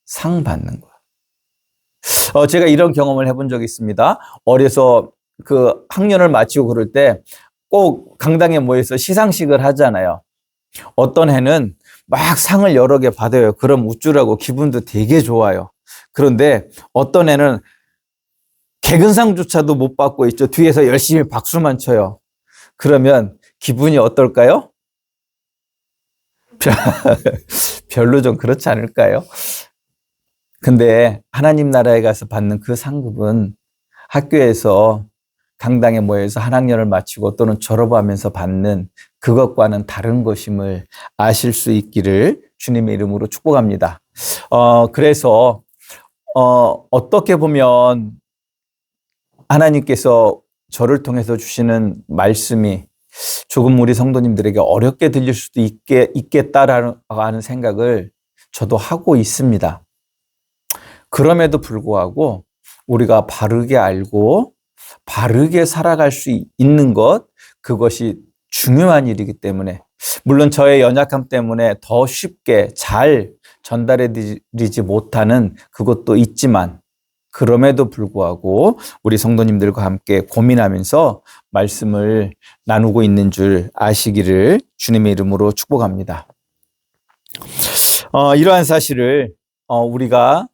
상 받는 거예요. 제가 이런 경험을 해본 적이 있습니다. 어려서 그 학년을 마치고 그럴 때 꼭 강당에 모여서 시상식을 하잖아요. 어떤 해는 막 상을 여러 개 받아요. 그럼 우쭐하고 기분도 되게 좋아요. 그런데 어떤 애는 개근상조차도 못 받고 있죠. 뒤에서 열심히 박수만 쳐요. 그러면 기분이 어떨까요? 별로 좀 그렇지 않을까요? 근데 하나님 나라에 가서 받는 그 상급은 학교에서 강당에 모여서 한 학년을 마치고 또는 졸업하면서 받는 그것과는 다른 것임을 아실 수 있기를 주님의 이름으로 축복합니다. 그래서 어떻게 보면 하나님께서 저를 통해서 주시는 말씀이 조금 우리 성도님들에게 어렵게 들릴 수도 있겠다라는 생각을 저도 하고 있습니다. 그럼에도 불구하고 우리가 바르게 알고 바르게 살아갈 수 있는 것, 그것이 중요한 일이기 때문에, 물론 저의 연약함 때문에 더 쉽게 잘 전달해 드리지 못하는 그것도 있지만, 그럼에도 불구하고 우리 성도님들과 함께 고민하면서 말씀을 나누고 있는 줄 아시기를 주님의 이름으로 축복합니다. 이러한 사실을 우리가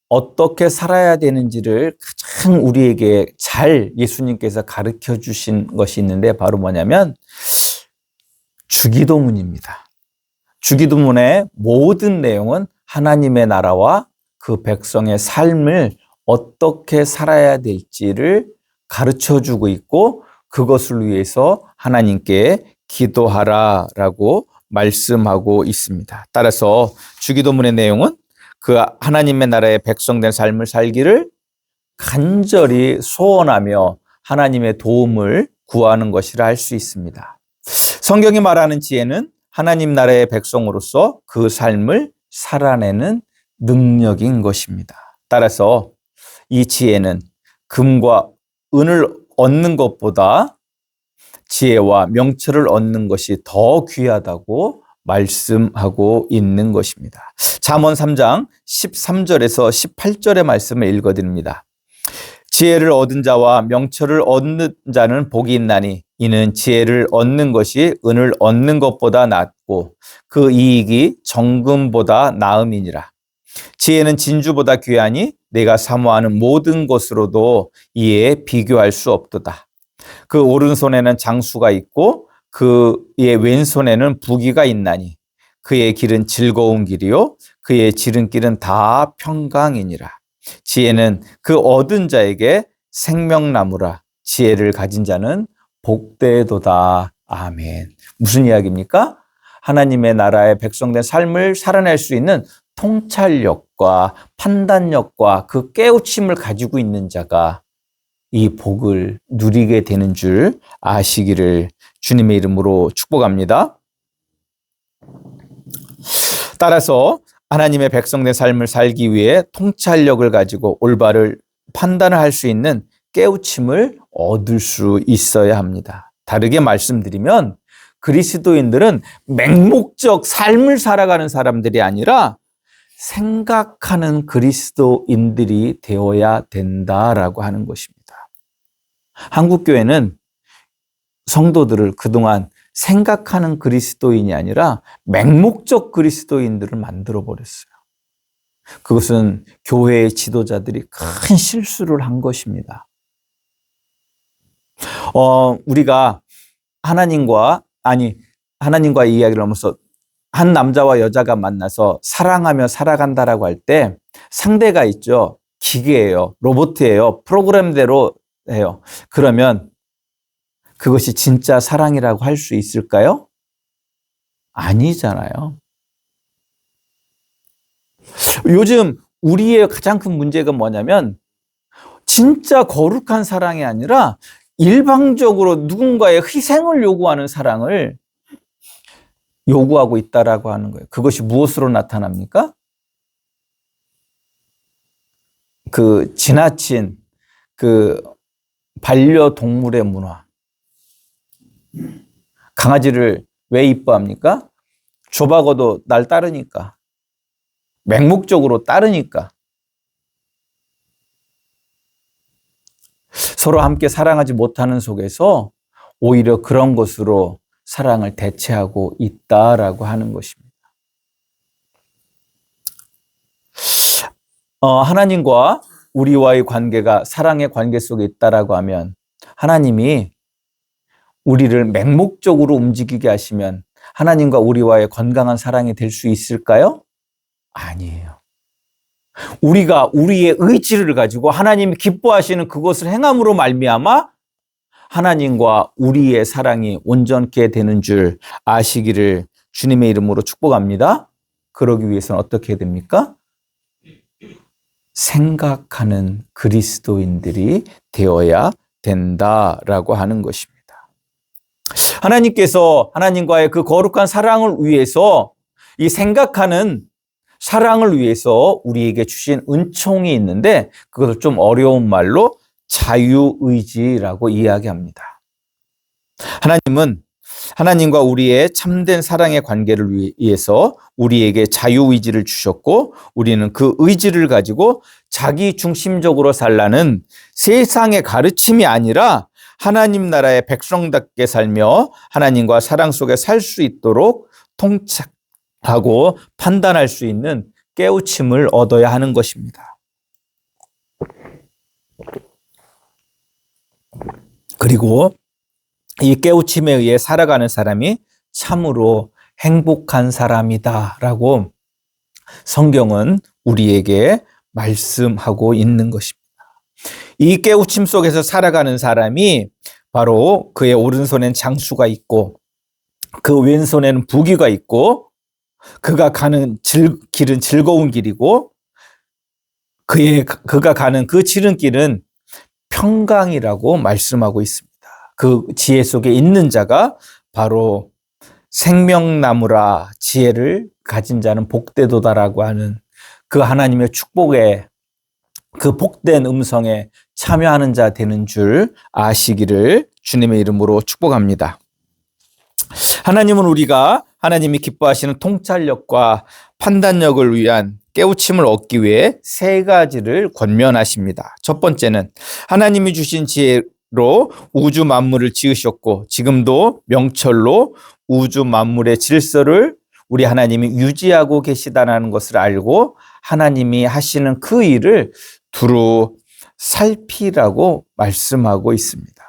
어떻게 살아야 되는지를 가장 우리에게 잘 예수님께서 가르쳐 주신 것이 있는데 바로 뭐냐면 주기도문입니다. 주기도문의 모든 내용은 하나님의 나라와 그 백성의 삶을 어떻게 살아야 될지를 가르쳐주고 있고 그것을 위해서 하나님께 기도하라라고 말씀하고 있습니다. 따라서 주기도문의 내용은 그 하나님의 나라의 백성된 삶을 살기를 간절히 소원하며 하나님의 도움을 구하는 것이라 할 수 있습니다. 성경이 말하는 지혜는 하나님 나라의 백성으로서 그 삶을 살아내는 능력인 것입니다. 따라서 이 지혜는 금과 은을 얻는 것보다 지혜와 명철을 얻는 것이 더 귀하다고 말씀하고 있는 것입니다. 잠언 3장 13절에서 18절의 말씀을 읽어드립니다. 지혜를 얻은 자와 명철을 얻는 자는 복이 있나니 이는 지혜를 얻는 것이 은을 얻는 것보다 낫고 그 이익이 정금보다 나음이니라. 지혜는 진주보다 귀하니 내가 사모하는 모든 것으로도 이에 비교할 수 없도다. 그 오른손에는 장수가 있고 그의 왼손에는 부귀가 있나니 그의 길은 즐거운 길이요 그의 지름길은 다 평강이니라. 지혜는 그 얻은 자에게 생명나무라. 지혜를 가진 자는 복되도다. 아멘. 무슨 이야기입니까? 하나님의 나라의 백성된 삶을 살아낼 수 있는 통찰력과 판단력과 그 깨우침을 가지고 있는 자가 이 복을 누리게 되는 줄 아시기를 주님의 이름으로 축복합니다. 따라서 하나님의 백성된 삶을 살기 위해 통찰력을 가지고 올바른 판단을 할 수 있는 깨우침을 얻을 수 있어야 합니다. 다르게 말씀드리면 그리스도인들은 맹목적 삶을 살아가는 사람들이 아니라 생각하는 그리스도인들이 되어야 된다라고 하는 것입니다. 한국교회는 성도들을 그동안 생각하는 그리스도인이 아니라 맹목적 그리스도인들을 만들어 버렸어요. 그것은 교회의 지도자들이 큰 실수를 한 것입니다. 우리가 하나님과 이야기를 하면서 한 남자와 여자가 만나서 사랑하며 살아간다라고 할 때 상대가 있죠. 기계예요. 로봇이에요. 프로그램대로 해요. 그러면 그것이 진짜 사랑이라고 할 수 있을까요? 아니잖아요. 요즘 우리의 가장 큰 문제가 뭐냐면 진짜 거룩한 사랑이 아니라 일방적으로 누군가의 희생을 요구하는 사랑을 요구하고 있다라고 하는 거예요. 그것이 무엇으로 나타납니까? 그 지나친 그 반려동물의 문화. 강아지를 왜 이뻐합니까? 좁아가도 날 따르니까. 맹목적으로 따르니까. 서로 함께 사랑하지 못하는 속에서 오히려 그런 것으로 사랑을 대체하고 있다라고 하는 것입니다. 하나님과 우리와의 관계가 사랑의 관계 속에 있다라고 하면 하나님이 우리를 맹목적으로 움직이게 하시면 하나님과 우리와의 건강한 사랑이 될 수 있을까요? 아니에요. 우리가 우리의 의지를 가지고 하나님이 기뻐하시는 그것을 행함으로 말미암아 하나님과 우리의 사랑이 온전케 되는 줄 아시기를 주님의 이름으로 축복합니다. 그러기 위해서는 어떻게 해야 됩니까? 생각하는 그리스도인들이 되어야 된다라고 하는 것입니다. 하나님께서 하나님과의 그 거룩한 사랑을 위해서 이 생각하는 사랑을 위해서 우리에게 주신 은총이 있는데 그것을 좀 어려운 말로 자유의지라고 이야기합니다. 하나님은 하나님과 우리의 참된 사랑의 관계를 위해서 우리에게 자유의지를 주셨고 우리는 그 의지를 가지고 자기 중심적으로 살라는 세상의 가르침이 아니라 하나님 나라의 백성답게 살며 하나님과 사랑 속에 살 수 있도록 통찰하고 판단할 수 있는 깨우침을 얻어야 하는 것입니다. 그리고 이 깨우침에 의해 살아가는 사람이 참으로 행복한 사람이다라고 성경은 우리에게 말씀하고 있는 것입니다. 이 깨우침 속에서 살아가는 사람이 바로 그의 오른손엔 장수가 있고 그 왼손에는 부귀가 있고 그가 가는 길은 즐거운 길이고 그가 가는 그 지름길은 평강이라고 말씀하고 있습니다. 그 지혜 속에 있는 자가 바로 생명나무라 지혜를 가진 자는 복되도다라고 하는 그 하나님의 축복에 그 복된 음성에 참여하는 자 되는 줄 아시기를 주님의 이름으로 축복합니다. 하나님은 우리가 하나님이 기뻐하시는 통찰력과 판단력을 위한 깨우침을 얻기 위해 세 가지를 권면하십니다. 첫 번째는 하나님이 주신 지혜로 우주 만물을 지으셨고 지금도 명철로 우주 만물의 질서를 우리 하나님이 유지하고 계시다는 것을 알고 하나님이 하시는 그 일을 두루 살피라고 말씀하고 있습니다.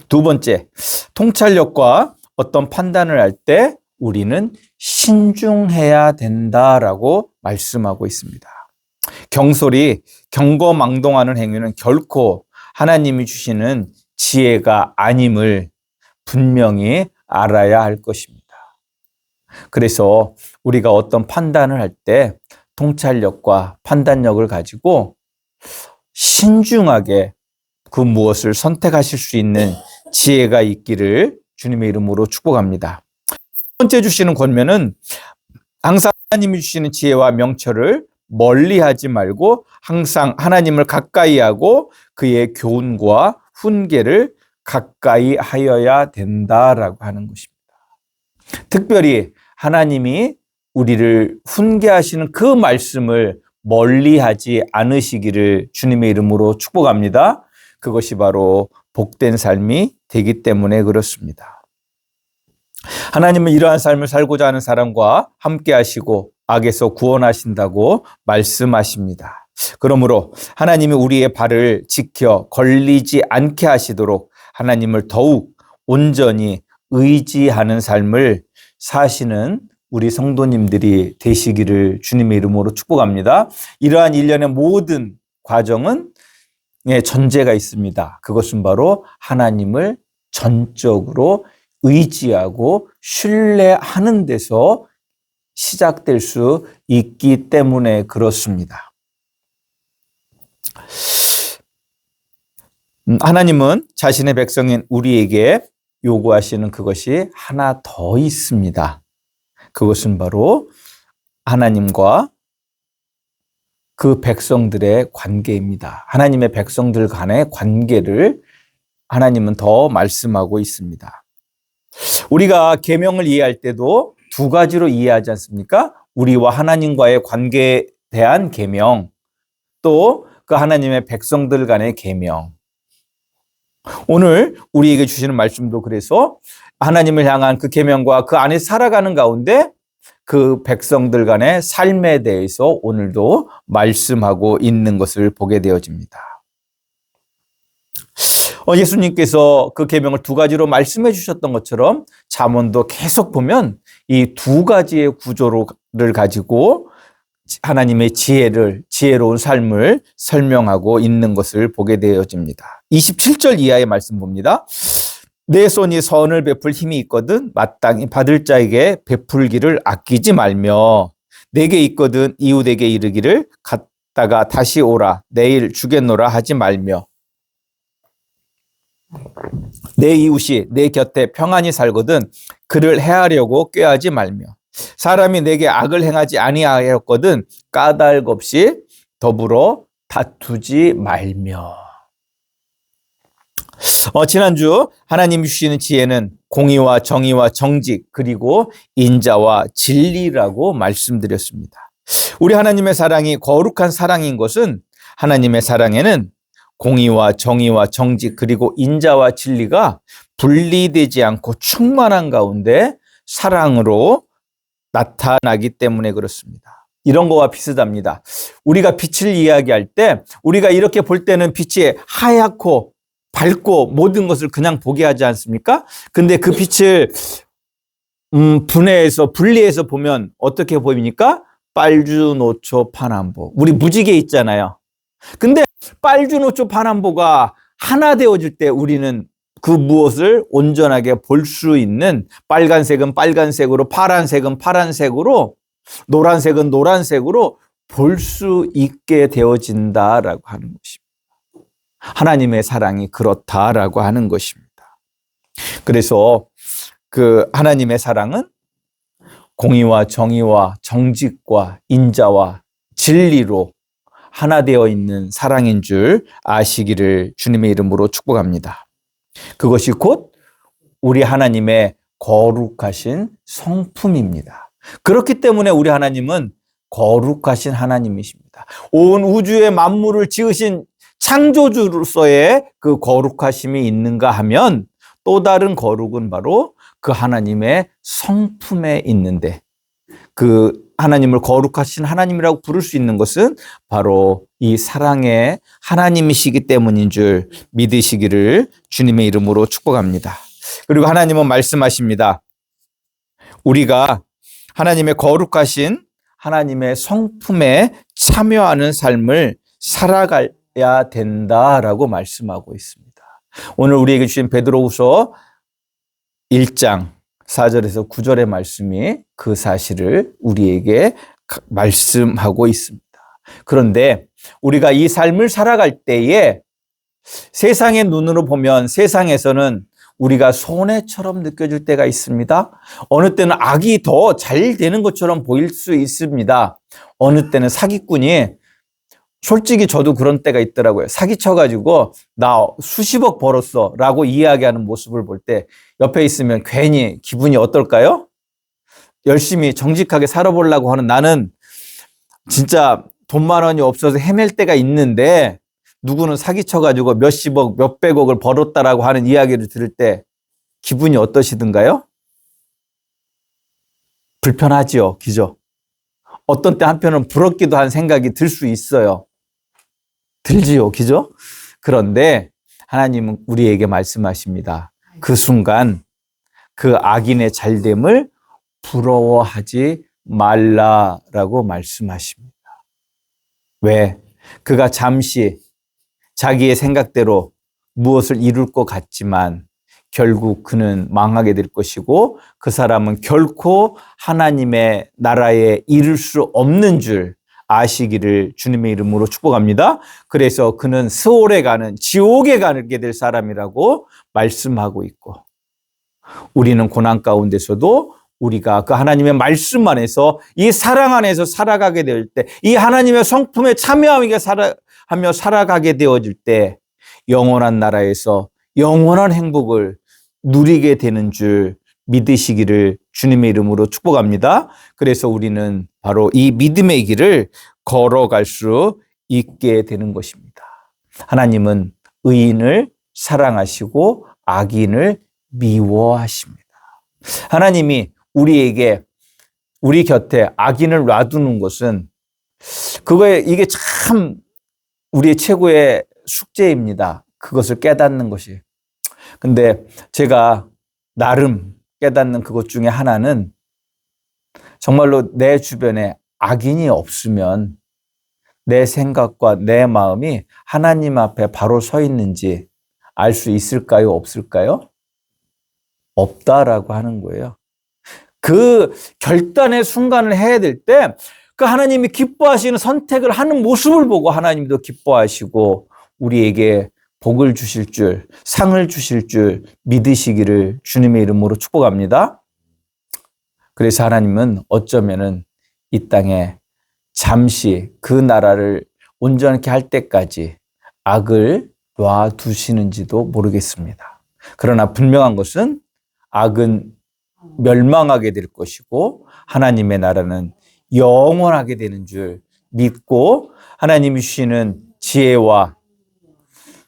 두 번째, 통찰력과 어떤 판단을 할 때 우리는 신중해야 된다라고 말씀하고 있습니다. 경솔이 경거망동하는 행위는 결코 하나님이 주시는 지혜가 아님을 분명히 알아야 할 것입니다. 그래서 우리가 어떤 판단을 할 때 통찰력과 판단력을 가지고 신중하게 그 무엇을 선택하실 수 있는 지혜가 있기를 주님의 이름으로 축복합니다. 첫 번째 주시는 권면은 항상 하나님이 주시는 지혜와 명철을 멀리하지 말고 항상 하나님을 가까이 하고 그의 교훈과 훈계를 가까이 하여야 된다라고 하는 것입니다. 특별히 하나님이 우리를 훈계하시는 그 말씀을 멀리하지 않으시기를 주님의 이름으로 축복합니다. 그것이 바로 복된 삶이 되기 때문에 그렇습니다. 하나님은 이러한 삶을 살고자 하는 사람과 함께 하시고 악에서 구원하신다고 말씀하십니다. 그러므로 하나님이 우리의 발을 지켜 걸리지 않게 하시도록 하나님을 더욱 온전히 의지하는 삶을 사시는 우리 성도님들이 되시기를 주님의 이름으로 축복합니다. 이러한 일련의 모든 과정은 전제가 있습니다. 그것은 바로 하나님을 전적으로 의지하고 신뢰하는 데서 시작될 수 있기 때문에 그렇습니다. 하나님은 자신의 백성인 우리에게 요구하시는 그것이 하나 더 있습니다. 그것은 바로 하나님과 그 백성들의 관계입니다. 하나님의 백성들 간의 관계를 하나님은 더 말씀하고 있습니다. 우리가 계명을 이해할 때도 두 가지로 이해하지 않습니까? 우리와 하나님과의 관계에 대한 계명, 또 그 하나님의 백성들 간의 계명. 오늘 우리에게 주시는 말씀도 그래서 하나님을 향한 그 계명과 그 안에 살아가는 가운데 그 백성들 간의 삶에 대해서 오늘도 말씀하고 있는 것을 보게 되어집니다. 예수님께서 그 계명을 두 가지로 말씀해 주셨던 것처럼 잠언도 계속 보면 이 두 가지의 구조를 가지고 하나님의 지혜로운 삶을 설명하고 있는 것을 보게 되어집니다. 27절 이하의 말씀 봅니다. 내 손이 선을 베풀 힘이 있거든 마땅히 받을 자에게 베풀기를 아끼지 말며 내게 있거든 이웃에게 이르기를 갔다가 다시 오라 내일 주겠노라 하지 말며 내 이웃이 내 곁에 평안히 살거든 그를 해하려고 꾀하지 말며 사람이 내게 악을 행하지 아니하였거든 까닭 없이 더불어 다투지 말며. 지난주 하나님이 주시는 지혜는 공의와 정의와 정직 그리고 인자와 진리라고 말씀드렸습니다. 우리 하나님의 사랑이 거룩한 사랑인 것은 하나님의 사랑에는 공의와 정의와 정직 그리고 인자와 진리가 분리되지 않고 충만한 가운데 사랑으로 나타나기 때문에 그렇습니다. 이런 거와 비슷합니다. 우리가 빛을 이야기할 때 우리가 이렇게 볼 때는 빛이 하얗고 밝고 모든 것을 그냥 보게 하지 않습니까? 근데 그 빛을 분리해서 보면 어떻게 보입니까? 빨주노초 파남보. 우리 무지개 있잖아요. 근데 빨주노초 파남보가 하나 되어질 때 우리는 그 무엇을 온전하게 볼 수 있는, 빨간색은 빨간색으로, 파란색은 파란색으로, 노란색은 노란색으로 볼 수 있게 되어진다라고 하는 것입니다. 하나님의 사랑이 그렇다라고 하는 것입니다. 그래서 그 하나님의 사랑은 공의와 정의와 정직과 인자와 진리로 하나 되어 있는 사랑인 줄 아시기를 주님의 이름으로 축복합니다. 그것이 곧 우리 하나님의 거룩하신 성품입니다. 그렇기 때문에 우리 하나님은 거룩하신 하나님이십니다. 온 우주의 만물을 지으신 창조주로서의 그 거룩하심이 있는가 하면 또 다른 거룩은 바로 그 하나님의 성품에 있는데, 그 하나님을 거룩하신 하나님이라고 부를 수 있는 것은 바로 이 사랑의 하나님이시기 때문인 줄 믿으시기를 주님의 이름으로 축복합니다. 그리고 하나님은 말씀하십니다. 우리가 하나님의 거룩하신 하나님의 성품에 참여하는 삶을 살아가야 된다라고 말씀하고 있습니다. 오늘 우리에게 주신 베드로후서 1장 4절에서 9절의 말씀이 그 사실을 우리에게 말씀하고 있습니다. 그런데 우리가 이 삶을 살아갈 때에 세상의 눈으로 보면 세상에서는 우리가 손해처럼 느껴질 때가 있습니다. 어느 때는 악이 더 잘 되는 것처럼 보일 수 있습니다. 어느 때는 사기꾼이, 솔직히 저도 그런 때가 있더라고요. 사기쳐가지고 나 수십억 벌었어 라고 이야기하는 모습을 볼 때 옆에 있으면 괜히 기분이 어떨까요? 열심히 정직하게 살아보려고 하는 나는 진짜 돈만 원이 없어서 헤맬 때가 있는데 누구는 사기쳐가지고 몇십억, 몇백억을 벌었다라고 하는 이야기를 들을 때 기분이 어떠시던가요? 불편하지요, 그죠? 어떤 때 한편은 부럽기도 한 생각이 들 수 있어요. 들지요, 그죠? 그런데 하나님은 우리에게 말씀하십니다. 그 순간 그 악인의 잘됨을 부러워하지 말라라고 말씀하십니다. 왜? 그가 잠시 자기의 생각대로 무엇을 이룰 것 같지만 결국 그는 망하게 될 것이고 그 사람은 결코 하나님의 나라에 이를 수 없는 줄 아시기를 주님의 이름으로 축복합니다. 그래서 그는 스올에 가는, 지옥에 가게 될 사람이라고 말씀하고 있고, 우리는 고난 가운데서도 우리가 그 하나님의 말씀 안에서 이 사랑 안에서 살아가게 될 때, 이 하나님의 성품에 참여하며 살아가게 되어질 때 영원한 나라에서 영원한 행복을 누리게 되는 줄 믿으시기를 주님의 이름으로 축복합니다. 그래서 우리는 바로 이 믿음의 길을 걸어갈 수 있게 되는 것입니다. 하나님은 의인을 사랑하시고 악인을 미워하십니다. 하나님이 우리에게, 우리 곁에 악인을 놔두는 것은 이게 참 우리의 최고의 숙제입니다. 그것을 깨닫는 것이. 근데 제가 나름 깨닫는 그것 중에 하나는 정말로 내 주변에 악인이 없으면 내 생각과 내 마음이 하나님 앞에 바로 서 있는지 알 수 있을까요? 없을까요? 없다라고 하는 거예요. 그 결단의 순간을 해야 될 때 그 하나님이 기뻐하시는 선택을 하는 모습을 보고 하나님도 기뻐하시고 우리에게 복을 주실 줄, 상을 주실 줄 믿으시기를 주님의 이름으로 축복합니다. 그래서 하나님은 어쩌면은 이 땅에 잠시 그 나라를 온전케 할 때까지 악을 놔두시는지도 모르겠습니다. 그러나 분명한 것은 악은 멸망하게 될 것이고 하나님의 나라는 영원하게 되는 줄 믿고 하나님이 주시는 지혜와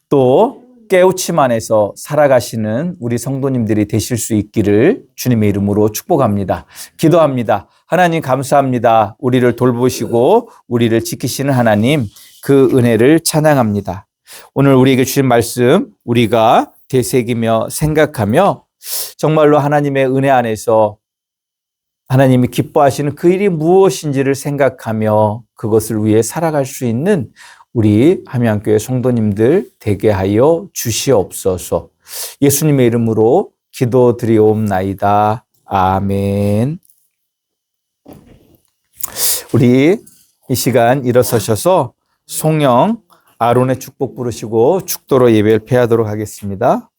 또 깨우침 안에서 살아가시는 우리 성도님들이 되실 수 있기를 주님의 이름으로 축복합니다. 기도합니다. 하나님 감사합니다. 우리를 돌보시고 우리를 지키시는 하나님, 그 은혜를 찬양합니다. 오늘 우리에게 주신 말씀 우리가 되새기며 생각하며 정말로 하나님의 은혜 안에서 하나님이 기뻐하시는 그 일이 무엇인지를 생각하며 그것을 위해 살아갈 수 있는 우리 함양교회 성도님들 되게 하여 주시옵소서. 예수님의 이름으로 기도드리옵나이다. 아멘. 우리 이 시간 일어서셔서 송영 아론의 축복 부르시고 축도로 예배를 폐하도록 하겠습니다.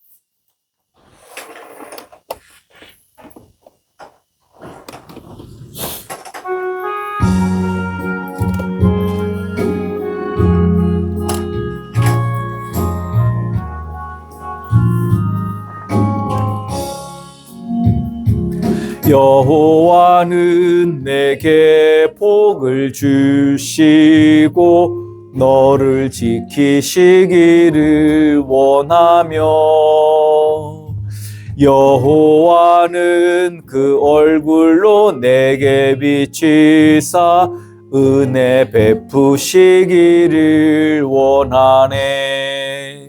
여호와는 내게 복을 주시고 너를 지키시기를 원하며 여호와는 그 얼굴로 내게 비치사 은혜 베푸시기를 원하네.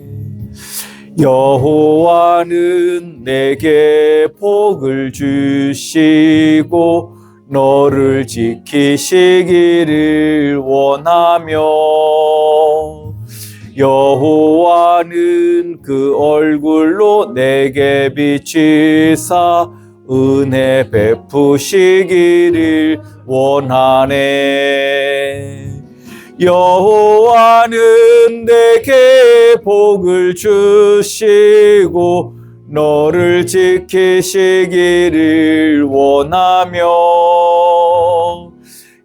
여호와는 내게 복을 주시고 너를 지키시기를 원하며 여호와는 그 얼굴로 내게 비치사 은혜 베푸시기를 원하네. 여호와는 내게 복을 주시고 너를 지키시기를 원하며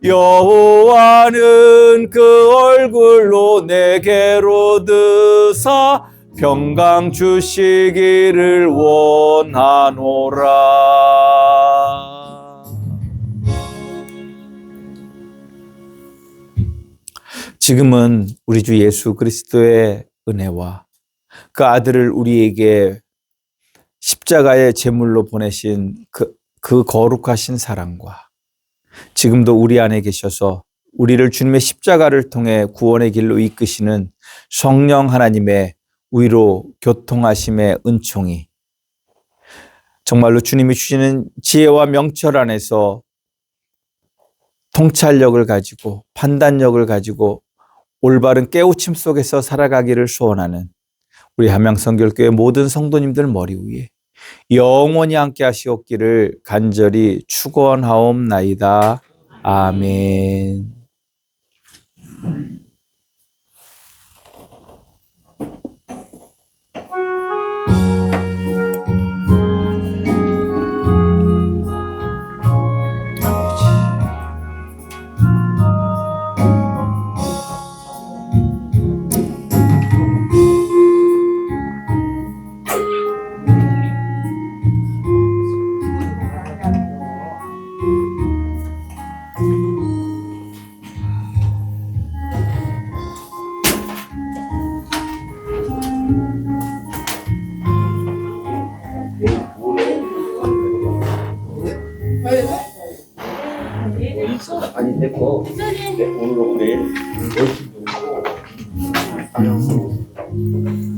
여호와는 그 얼굴로 내게로 드사 평강 주시기를 원하노라. 지금은 우리 주 예수 그리스도의 은혜와 그 아들을 우리에게 십자가의 제물로 보내신 그 거룩하신 사랑과 지금도 우리 안에 계셔서 우리를 주님의 십자가를 통해 구원의 길로 이끄시는 성령 하나님의 위로 교통하심의 은총이 정말로 주님이 주시는 지혜와 명철 안에서 통찰력을 가지고 판단력을 가지고 올바른 깨우침 속에서 살아가기를 소원하는 우리 함양성결교회 모든 성도님들 머리 위에 영원히 함께 하시옵기를 간절히 축원하옵나이다. 아멘. 아니 됐고 오늘 우리